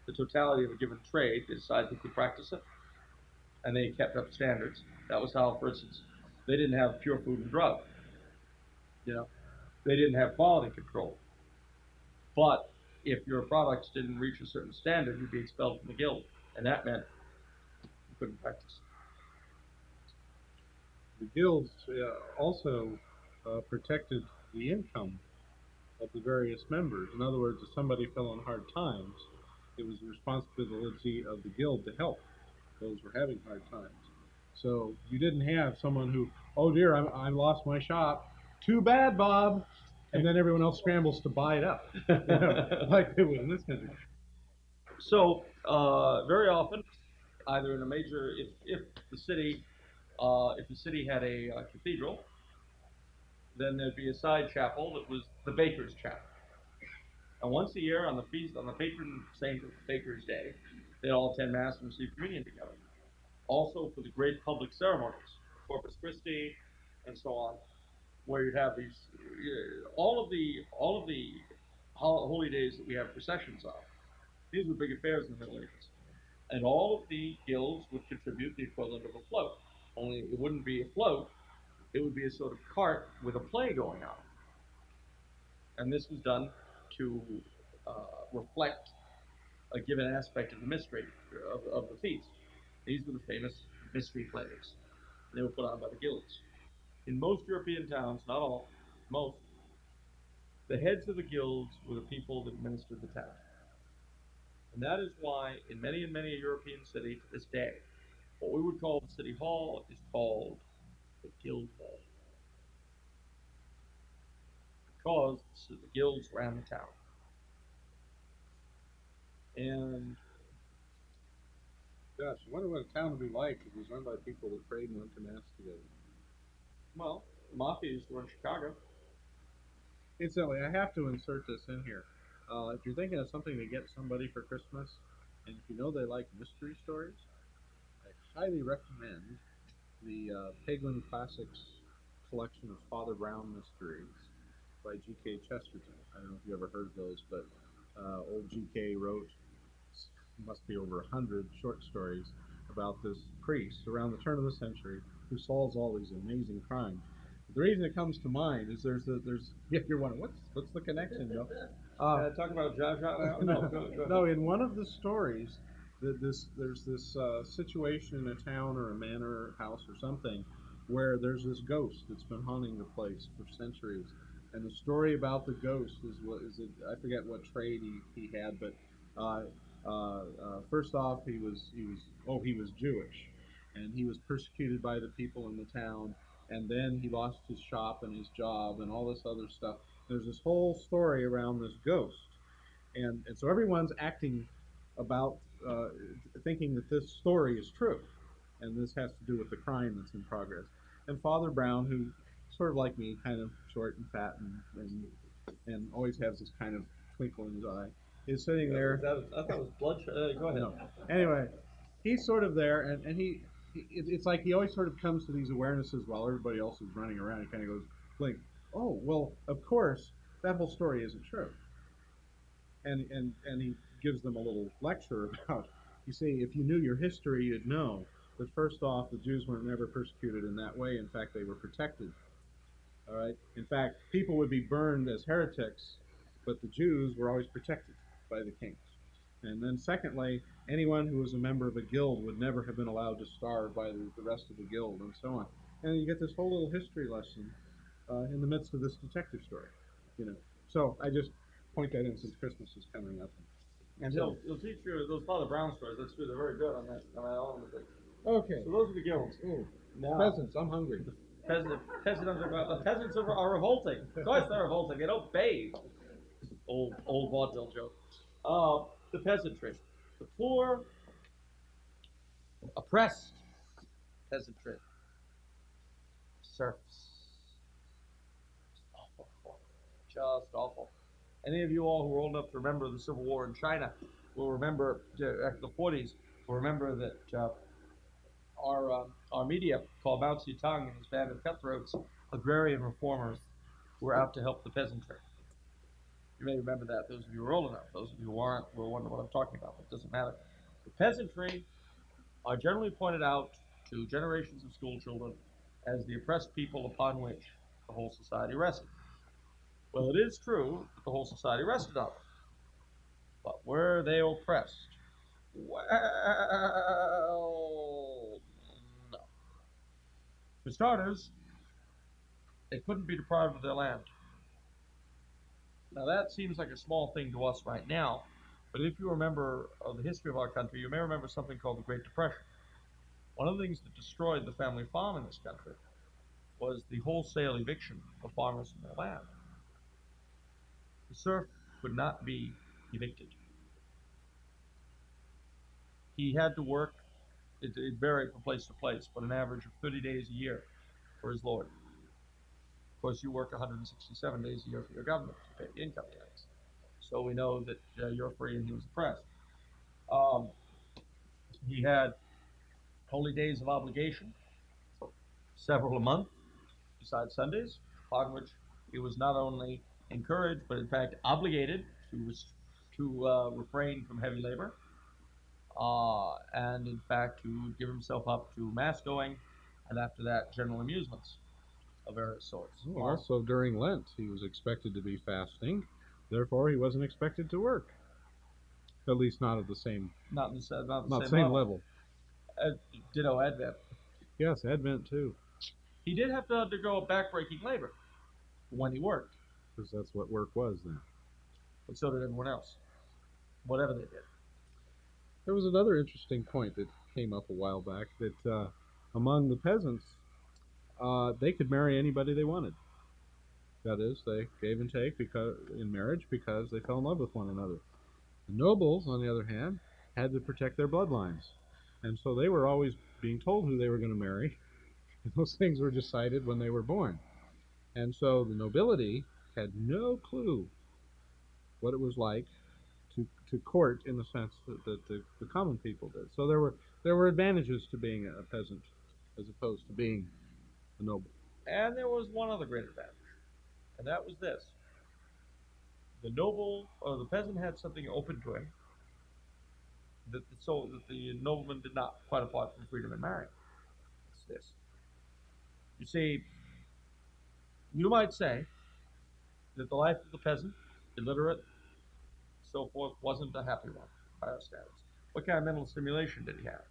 the totality of a given trade, they decided they could practice it, and they kept up standards. That was how, for instance, they didn't have pure food and drug. They didn't have quality control. But if your products didn't reach a certain standard, you'd be expelled from the guild. And that meant you couldn't practice. The guilds also protected the income of the various members. In other words, if somebody fell on hard times, it was the responsibility of the guild to help those who were having hard times. So you didn't have someone who, oh dear, I lost my shop. Too bad, Bob. And then everyone else scrambles to buy it up, like they would in this country. So very often, either in a major, if the city had a cathedral, then there'd be a side chapel that was the baker's chapel. And once a year on the feast, on the patron saint of the baker's day, they'd all attend mass and receive communion together. Also for the great public ceremonies, Corpus Christi, and so on, where you'd have these, all of the holy days that we have processions of. These were big affairs in the Middle Ages, and all of the guilds would contribute the equivalent of a float. Only it wouldn't be a float; it would be a sort of cart with a play going on. And this was done to reflect a given aspect of the mystery of the feast. These were the famous mystery plays. They were put on by the guilds. In most European towns, not all, most, the heads of the guilds were the people that administered the town. And that is why in many a European city to this day, what we would call the city hall is called the guild hall. Because the guilds ran the town. And Gosh, I wonder what a town would be like if it was run by people that prayed and went to mass together. well, the mafia used to run Chicago. Incidentally, I have to insert this in here. If you're thinking of something to get somebody for Christmas, and if you know they like mystery stories, I highly recommend the Penguin Classics collection of Father Brown mysteries by G.K. Chesterton. I don't know if you ever heard of those, but old G.K. wrote, must be over 100 short stories about this priest around the turn of the century who solves all these amazing crimes. The reason it comes to mind is there's you're wondering what's the connection, Joe? Talk about Zsa Zsa now? No, go ahead. No, in one of the stories, there's this situation in a town or a manor or house or something where there's this ghost that's been haunting the place for centuries. And the story about the ghost is it, I forget what trade he had, but first off he was Jewish, and he was persecuted by the people in the town, and then he lost his shop and his job and all this other stuff. There's this whole story around this ghost, and so everyone's acting about thinking that this story is true, and this has to do with the crime that's in progress. And Father Brown, who sort of like me, kind of short and fat and always has this kind of twinkle in his eye, is sitting there. I thought it was bloodshot. Go ahead. No. Anyway, he's sort of there, and it's like he always sort of comes to these awarenesses while everybody else is running around. He kind of goes, blink. Oh, well, of course, that whole story isn't true. And he gives them a little lecture about, you see, if you knew your history, you'd know that first off, the Jews were never persecuted in that way. In fact, they were protected. All right. In fact, people would be burned as heretics, but the Jews were always protected by the kings. And then secondly, anyone who was a member of a guild would never have been allowed to starve by the rest of the guild, and so on. And you get this whole little history lesson in the midst of this detective story, you know. So I just point that in since Christmas is coming up. And he'll teach you those Father Brown stories. That's true. They're very good on that element. Okay. So those are the guilds. Ooh. Now, Peasants, I'm hungry. the peasants are revolting. Of course they're revolting. They don't bathe. Old vaudeville joke. The peasantry, the poor, oppressed peasantry, serfs. Awful. Just awful. Any of you all who are old enough to remember the Civil War in China will remember, after the 40s, will remember that our media called Mao Zedong and his band of cutthroats agrarian reformers who were out to help the peasantry. You may remember that. Those of you who are old enough. Those of you who aren't will wonder what I'm talking about, but it doesn't matter. The peasantry are generally pointed out to generations of school children as the oppressed people upon which the whole society rested. Well, it is true that the whole society rested on them. But were they oppressed? Well, no. For starters, they couldn't be deprived of their land. Now that seems like a small thing to us right now, but if you remember the history of our country, you may remember something called the Great Depression. One of the things that destroyed the family farm in this country was the wholesale eviction of farmers from their land. The serf could not be evicted. He had to work, it varied from place to place, but an average of 30 days a year for his lord. Of course, you work 167 days a year for your government to pay the income tax. So we know that you're free and he was oppressed. Um, he had holy days of obligation, several a month, besides Sundays, upon which he was not only encouraged, but in fact obligated to refrain from heavy labor, and in fact to give himself up to mass going, and after that, general amusements of various sorts. Well, also, during Lent, he was expected to be fasting. Therefore, he wasn't expected to work. At least not at the same, not the not same level. Ditto Advent. Yes, Advent too, He did have to undergo backbreaking labor when he worked, because that's what work was then. but so did everyone else, whatever they did. There was another interesting point that came up a while back, that among the peasants, they could marry anybody they wanted. That is, they gave and take in marriage because they fell in love with one another. The nobles, on the other hand, had to protect their bloodlines. And so they were always being told who they were going to marry. And those things were decided when they were born. And so the nobility had no clue what it was like to court in the sense that the common people did. So there were advantages to being a peasant as opposed to being a noble. And there was one other great advantage, and that was this. The noble or the peasant had something open to him that the nobleman did not, quite apart from freedom in marrying. It's this. You see, you might say that the life of the peasant, illiterate, so forth, wasn't a happy one by our standards. What kind of mental stimulation did he have?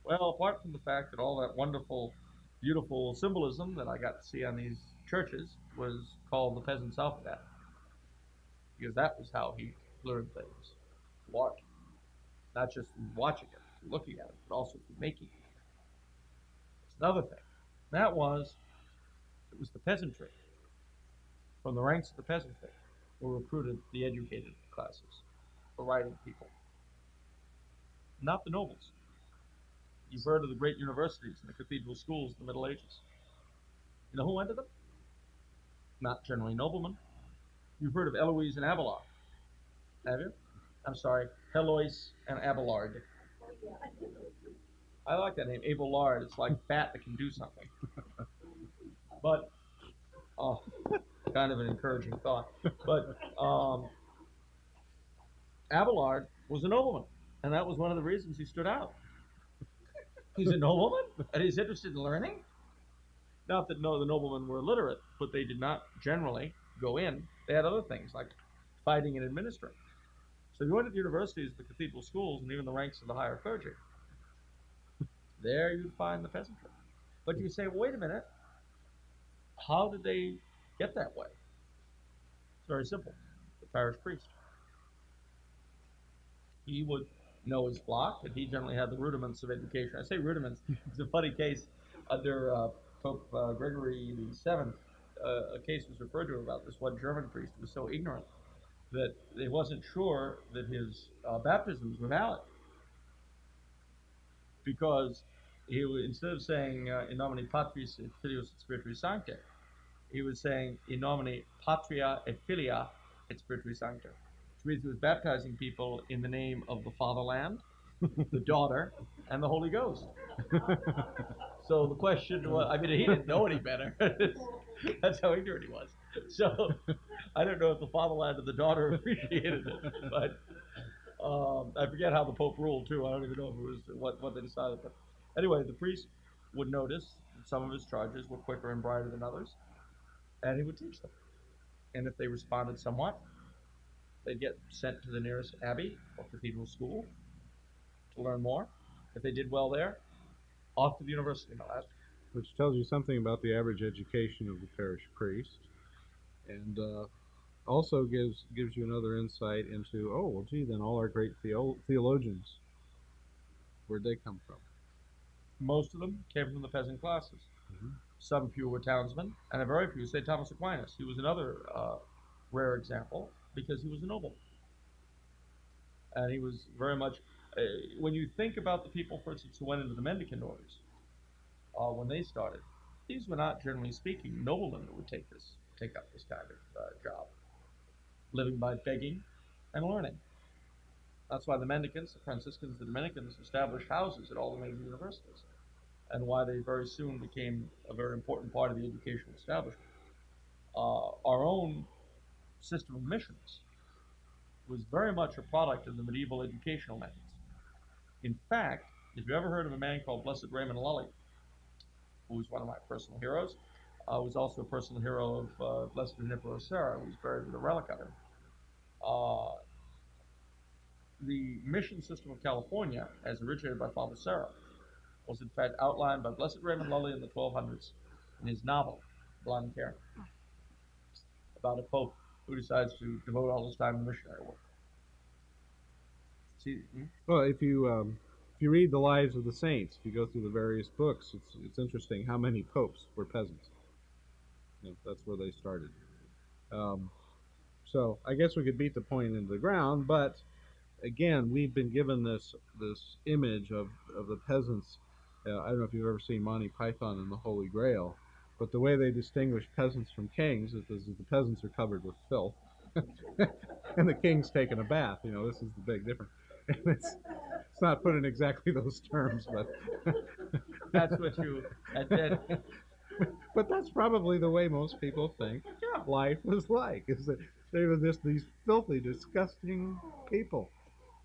Well, apart from the fact that all that wonderful, beautiful symbolism that I got to see on these churches was called the peasant's alphabet, because that was how he learned things, art, not just from watching it, from looking at it, but also from making it. It's another thing. That was, it was the peasantry, from the ranks of the peasantry, who recruited the educated classes, the writing people, not the nobles. You've heard of the great universities and the cathedral schools in the Middle Ages. You know who went to them? Not generally noblemen. You've heard of Eloise and Abelard, have you? I'm sorry, Heloise and Abelard. I like that name, Abelard. It's like fat that can do something. But, kind of an encouraging thought. But Abelard was a nobleman, and that was one of the reasons he stood out. He's a nobleman, and he's interested in learning. Not that the noblemen were illiterate, but they did not generally go in. They had other things like fighting and administering. So if you went to the universities, the cathedral schools, and even the ranks of the higher clergy, there you'd find the peasantry. But you say, well, wait a minute, how did they get that way? It's very simple. The parish priest. He would know his flock, and he generally had the rudiments of education. I say rudiments. It's a funny case under Pope Gregory VII. A case was referred to about this one German priest who was so ignorant that they wasn't sure that his baptisms were valid, because he would, instead of saying in nomine Patris et Filius et Spiritus Sancti, he was saying in nomine Patria et Filia et Spiritus Sancti, which means he was baptizing people in the name of the fatherland, the daughter, and the Holy Ghost. So the question was, I mean, he didn't know any better. That's how ignorant he was. So I don't know if the fatherland and the daughter appreciated it, but I forget how the Pope ruled too. I don't even know if it was what they decided. But anyway, the priest would notice that some of his charges were quicker and brighter than others, and he would teach them. And if they responded somewhat, they'd get sent to the nearest abbey or cathedral school, to learn more. If they did well there, off to the university, my lad. Which tells you something about the average education of the parish priest, and also gives you another insight into, oh well, gee, then all our great theologians, where'd they come from? Most of them came from the peasant classes. Mm-hmm. Some few were townsmen, and a very few, say Thomas Aquinas. He was another rare example because he was a noble. And he was very much, when you think about the people, for instance, who went into the mendicant orders, when they started, these were not, generally speaking, noblemen who would take up this kind of job, living by begging and learning. That's why the mendicants, the Franciscans, the Dominicans established houses at all the major universities, and why they very soon became a very important part of the educational establishment. Our own system of missions was very much a product of the medieval educational methods. In fact, if you ever heard of a man called Blessed Raymond Lully, who was one of my personal heroes, was also a personal hero of Blessed Junipero Serra, who was buried with a relic of him. The mission system of California, as originated by Father Serra, was in fact outlined by Blessed Raymond Lully in the 1200s in his novel, Blind and Karen, about a pope who decides to devote all his time to missionary work. See, Well, if you read the lives of the saints, if you go through the various books, it's interesting how many popes were peasants. That's where they started. So I guess we could beat the point into the ground, but again, we've been given this image of the peasants. I don't know if you've ever seen Monty Python and the Holy Grail, but the way they distinguish peasants from kings is the peasants are covered with filth, and the king's taking a bath. This is the big difference. And it's not put in exactly those terms, but that's what you. But that's probably the way most people think life was like. Is that they were just these filthy, disgusting people.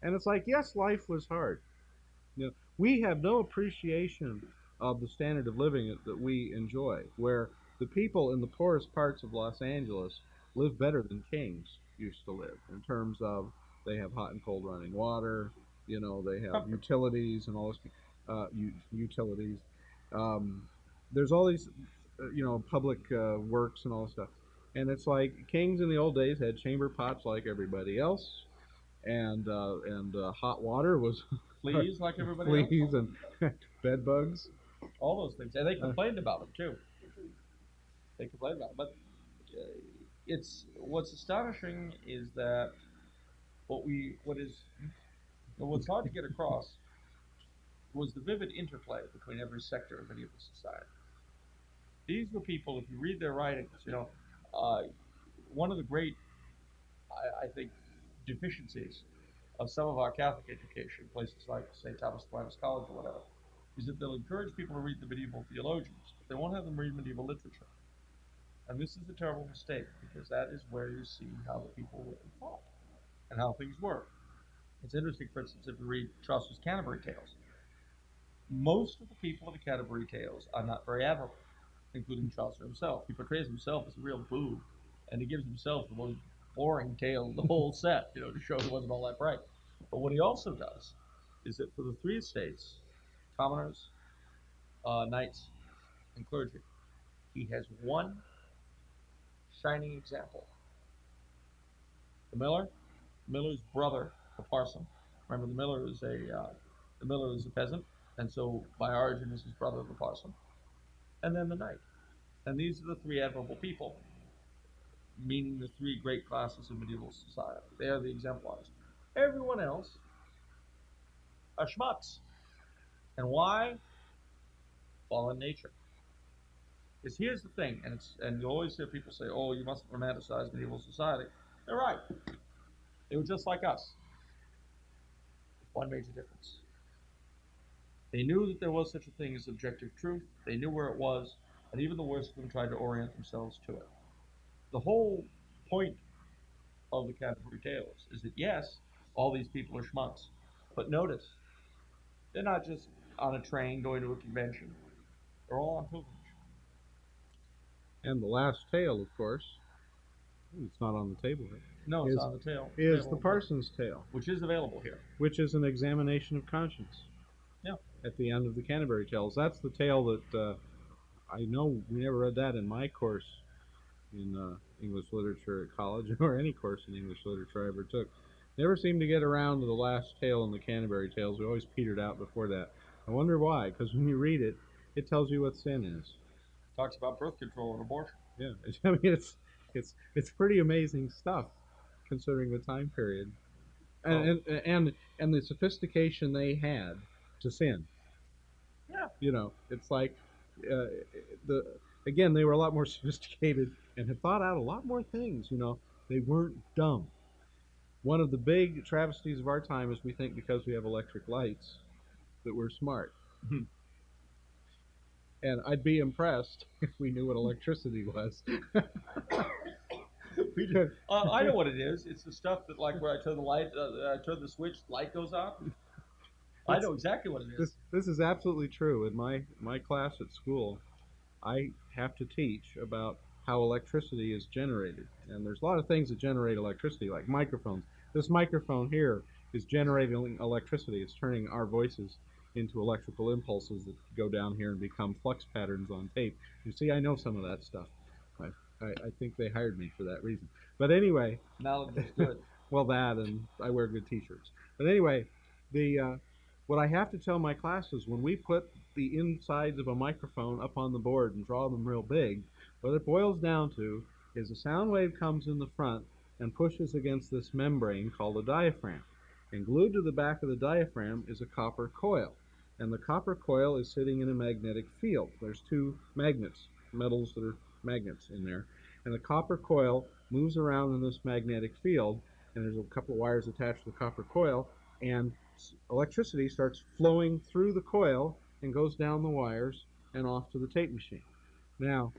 And it's like, yes, life was hard. We have no appreciation of the standard of living that we enjoy, where the people in the poorest parts of Los Angeles live better than kings used to live, in terms of they have hot and cold running water, they have utilities and all this, utilities. There's all these, public works and all this stuff. And it's like kings in the old days had chamber pots like everybody else, and hot water was fleas like everybody else. Fleas and bed bugs. All those things, and they complained about them too. They complained about them, but what's astonishing is that what's hard to get across was the vivid interplay between every sector of medieval society. These were people, if you read their writings, one of the great, I think, deficiencies of some of our Catholic education, places like St. Thomas Aquinas College or whatever, is that they'll encourage people to read the medieval theologians, but they won't have them read medieval literature. And this is a terrible mistake, because that is where you see how the people were thought and how things were. It's interesting, for instance, if you read Chaucer's Canterbury Tales, most of the people of the Canterbury Tales are not very admirable, including Chaucer himself. He portrays himself as a real boob, and he gives himself the most boring tale of the whole set, to show he wasn't all that bright. But what he also does is that for the three estates, commoners, knights, and clergy, he has one shining example. The miller's brother, the parson. Remember, the miller is a peasant, and so by origin is his brother, the parson. And then the knight. And these are the three admirable people, meaning the three great classes of medieval society. They are the exemplars. Everyone else are schmucks. And why? Fallen nature. Because here's the thing, and you always hear people say, oh, you mustn't romanticize medieval society. They're right. They were just like us. One major difference. They knew that there was such a thing as objective truth. They knew where it was, and even the worst of them tried to orient themselves to it. The whole point of the Canterbury Tales is that, yes, all these people are schmucks, but notice, they're not just on a train going to a convention. They're all on pilgrimage. And the last tale, of course, It's not on the table. Right? No, it's is, on the tail. is table, the Parson's Tale, which is available here. which is an examination of conscience. Yeah. At the end of the Canterbury Tales. That's the tale that I know we never read that in my course in English literature at college, or any course in English literature I ever took. Never seemed to get around to the last tale in the Canterbury Tales. We always petered out before that. I wonder why, because when you read it, it tells you what sin is. Talks about birth control and abortion. Yeah, I mean it's pretty amazing stuff considering the time period, and the sophistication they had to sin. Yeah. You know, it's like uh, the again they were a lot more sophisticated and had thought out a lot more things. You know, they weren't dumb. One of the big travesties of our time is we think because we have electric lights that we're smart. And I'd be impressed if we knew what electricity was. I know what it is. It's the stuff that, like, where I turn the light, I turn the switch, light goes on. I know exactly what it is. This is absolutely true. In my class at school, I have to teach about how electricity is generated. And there's a lot of things that generate electricity, like microphones. This microphone here is generating electricity. It's turning our voices into electrical impulses that go down here and become flux patterns on tape. You see, I know some of that stuff. I think they hired me for that reason. But anyway, Knowledge is good. well, that and I wear good T-shirts. But anyway, the what I have to tell my classes when we put the insides of a microphone up on the board and draw them real big, what it boils down to is a sound wave comes in the front and pushes against this membrane called a diaphragm. And glued to the back of the diaphragm is a copper coil. And the copper coil is sitting in a magnetic field. There's two magnets, metals that are magnets in there. And the copper coil moves around in this magnetic field, and there's a couple of wires attached to the copper coil, and electricity starts flowing through the coil and goes down the wires and off to the tape machine. Now,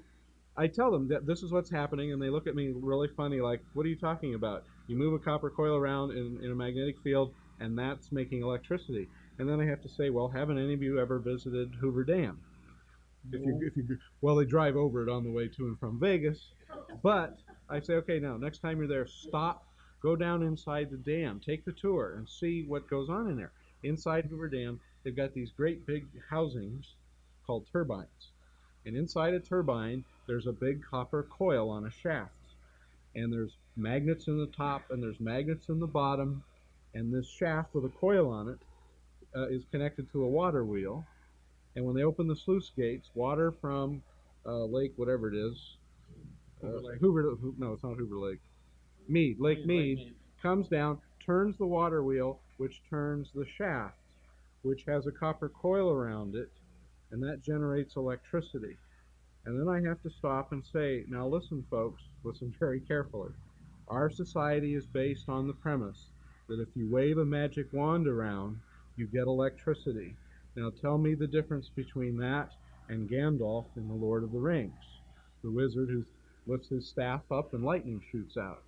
I tell them that this is what's happening, and they look at me really funny, like, what are you talking about? You move a copper coil around in a magnetic field, and that's making electricity. And then I have to say, well, haven't any of you ever visited Hoover Dam? Well, they drive over it on the way to and from Vegas. But I say, okay, now, next time you're there, stop, go down inside the dam, take the tour, and see what goes on in there. Inside Hoover Dam, they've got these great big housings called turbines. And inside a turbine, there's a big copper coil on a shaft. And there's magnets in the top, and there's magnets in the bottom. And this shaft with a coil on it is connected to a water wheel. And when they open the sluice gates, water from Lake, whatever it is, no, it's not Hoover Lake. Lake Mead, comes down, turns the water wheel, which turns the shaft, which has a copper coil around it, and that generates electricity. And then I have to stop and say, now listen, folks, listen very carefully. Our society is based on the premise that if you wave a magic wand around, you get electricity. Now tell me the difference between that and Gandalf in The Lord of the Rings, the wizard who lifts his staff up and lightning shoots out.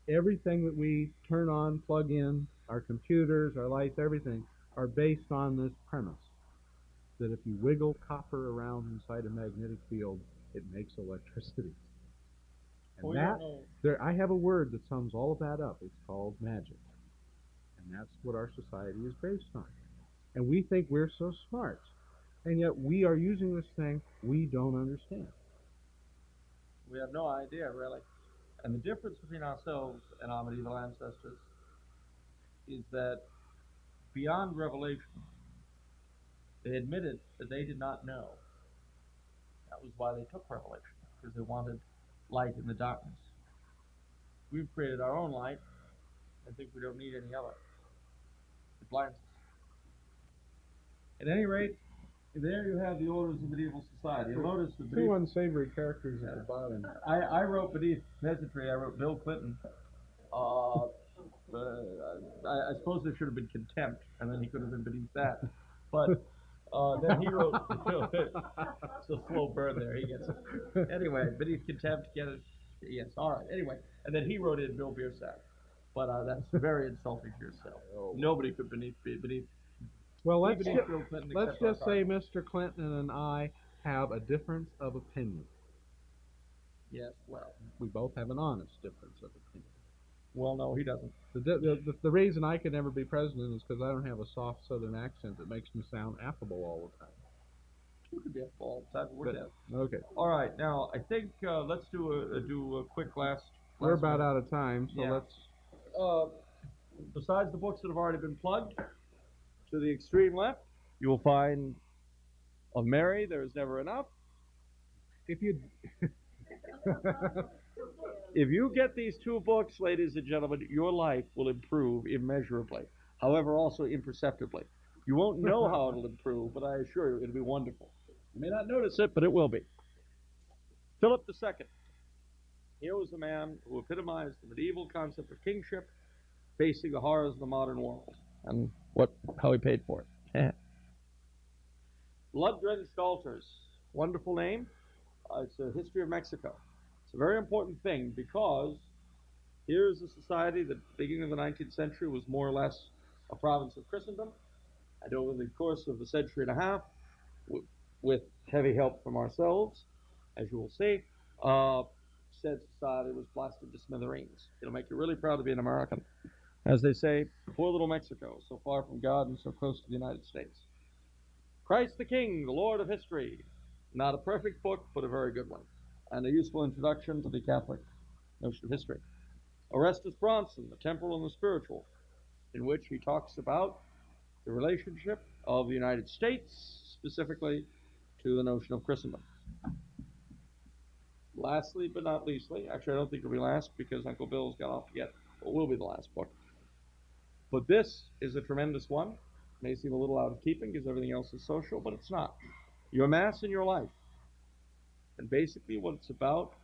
Everything that we turn on, plug in, our computers, our lights, everything, are based on this premise that if you wiggle copper around inside a magnetic field, it makes electricity. And I have a word that sums all of that up. It's called magic. And that's what our society is based on. And we think we're so smart. And yet we are using this thing we don't understand. We have no idea, really. And the difference between ourselves and our medieval ancestors is that beyond revelation, they admitted that they did not know. That was why they took revelation, because they wanted light in the darkness. We've created our own light and think we don't need any other. It blinds us. At any rate, there you have the orders of medieval society. You'll notice the two unsavory characters at the bottom. I wrote beneath peasantry, I wrote Bill Clinton. I suppose there should have been contempt, and then he could have been beneath that. But then he wrote, it's a slow burn there, he gets it. Anyway, beneath contempt, get it? Yes, all right. Anyway, and then he wrote in Bill Biersach. But that's very insulting to yourself. Nobody could beneath. Well, let's just say Mr. Clinton and I have a difference of opinion. Yes, well. We both have an honest difference of opinion. Well, no, he doesn't. The reason I could never be president is because I don't have a soft Southern accent that makes me sound affable all the time. You could be a all the time. We're dead. Okay, All right, now I think let's do a quick last. we're about minute. out of time, so Yeah. let's. Besides the books that have already been plugged, to the extreme left, you will find of Mary, There Is Never Enough. If you. If you get these two books, ladies and gentlemen, your life will improve immeasurably. However, also imperceptibly. You won't know how it'll improve, but I assure you it'll be wonderful. You may not notice it, but it will be. Philip II. Here was a man who epitomized the medieval concept of kingship, facing the horrors of the modern world, and how he paid for it. Blood-drenched altars. Wonderful name. It's a history of Mexico. It's a very important thing because here's a society that at the beginning of the 19th century was more or less a province of Christendom, and over the course of a century and a half, with heavy help from ourselves, as you will see, said society was blasted to smithereens. It'll make you really proud to be an American. As they say, poor little Mexico, so far from God and so close to the United States. Christ the King, the Lord of History. Not a perfect book, but a very good one, and a useful introduction to the Catholic notion of history. Orestes Bronson, The Temporal and the Spiritual, in which he talks about the relationship of the United States, specifically to the notion of Christendom. Lastly, but not leastly, actually I don't think it'll be last because Uncle Bill's got off yet, but will be the last book. But this is a tremendous one. It may seem a little out of keeping because everything else is social, but it's not. Your Mass in your life. And basically what it's about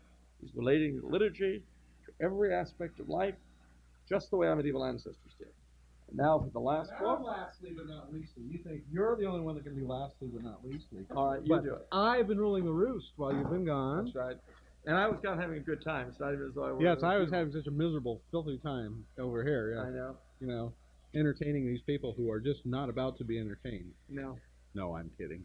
is relating the liturgy to every aspect of life, just the way our medieval ancestors did. And now for the last book. Lastly but not leastly. You think you're the only one that can be lastly but not leastly. All right, you do it. I've been ruling the roost while you've been gone. That's right. And I was kind of having a good time. It's not even as though I were. Yes, I was having such a miserable, filthy time over here. Yeah. I know. You know, entertaining these people who are just not about to be entertained. No. No, I'm kidding.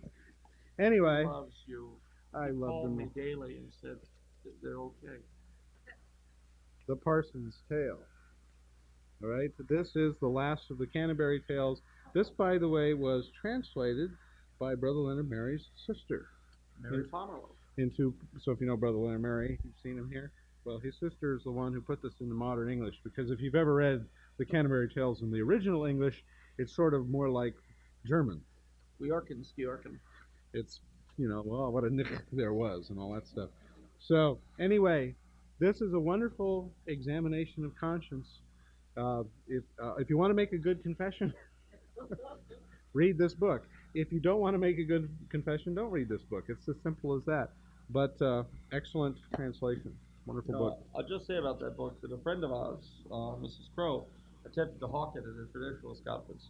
Anyway, Loves you. I love Called them. me daily and said that they're okay. The Parson's Tale. All right, this is the last of the Canterbury Tales. This, by the way, was translated by Brother Leonard Mary's sister. Mary Pomerleau. So if you know Brother Leonard Mary, you've seen him here. Well, his sister is the one who put this into modern English, because if you've ever read the Canterbury Tales in the original English, it's sort of more like German. Georgen, Georgen. It's, well, what a nick there was and all that stuff. So anyway, this is a wonderful examination of conscience. If you want to make a good confession, read this book. If you don't want to make a good confession, don't read this book. It's as simple as that. But excellent translation. Wonderful book. I'll just say about that book that a friend of ours, Mrs. Crow, attempted to hawk it at a traditionalist conference.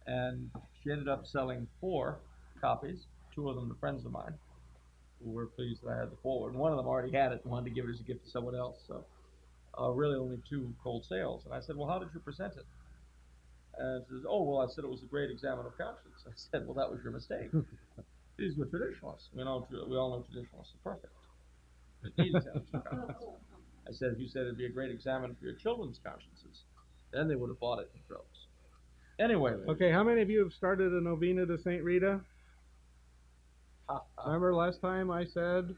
And she ended up selling 4 copies, 2 of them to friends of mine, who were pleased that I had the forward. And one of them already had it and wanted to give it as a gift to someone else. So really only 2 cold sales. And I said, well, how did you present it? And she says, oh, well, I said it was a great example of conscience. I said, well, that was your mistake. These were traditionalists. We all know traditionalists are perfect. They need examples of conscience. I said, if you said it'd be a great example for your children's consciences, then they would have bought it in droves. Anyway. Okay, how many of you have started a novena to St. Rita? Remember last time I said,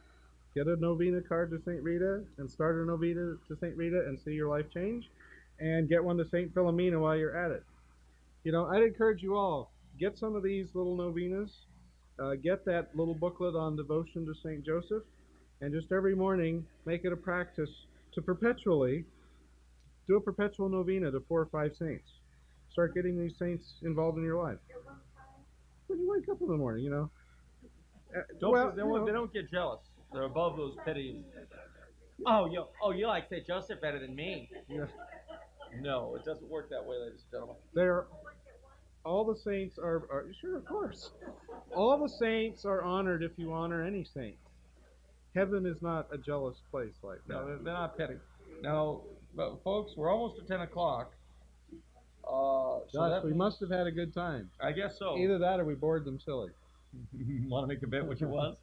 get a novena card to St. Rita and start a novena to St. Rita and see your life change? And get one to St. Philomena while you're at it. I'd encourage you all, get some of these little novenas, get that little booklet on devotion to St. Joseph, and just every morning make it a practice to perpetually do a perpetual novena to 4 or 5 saints. Start getting these saints involved in your life. When you wake up in the morning, They don't get jealous. They're above those petty. You like St. Joseph better than me. Yeah. No, it doesn't work that way, ladies and gentlemen. All the saints are sure, of course. All the saints are honored if you honor any saint. Heaven is not a jealous place like that. No, they're not petty. Now, but folks, we're almost at 10 o'clock. Josh, we must have had a good time. I guess so. Either that or we bored them silly. Want to make a bet which it was?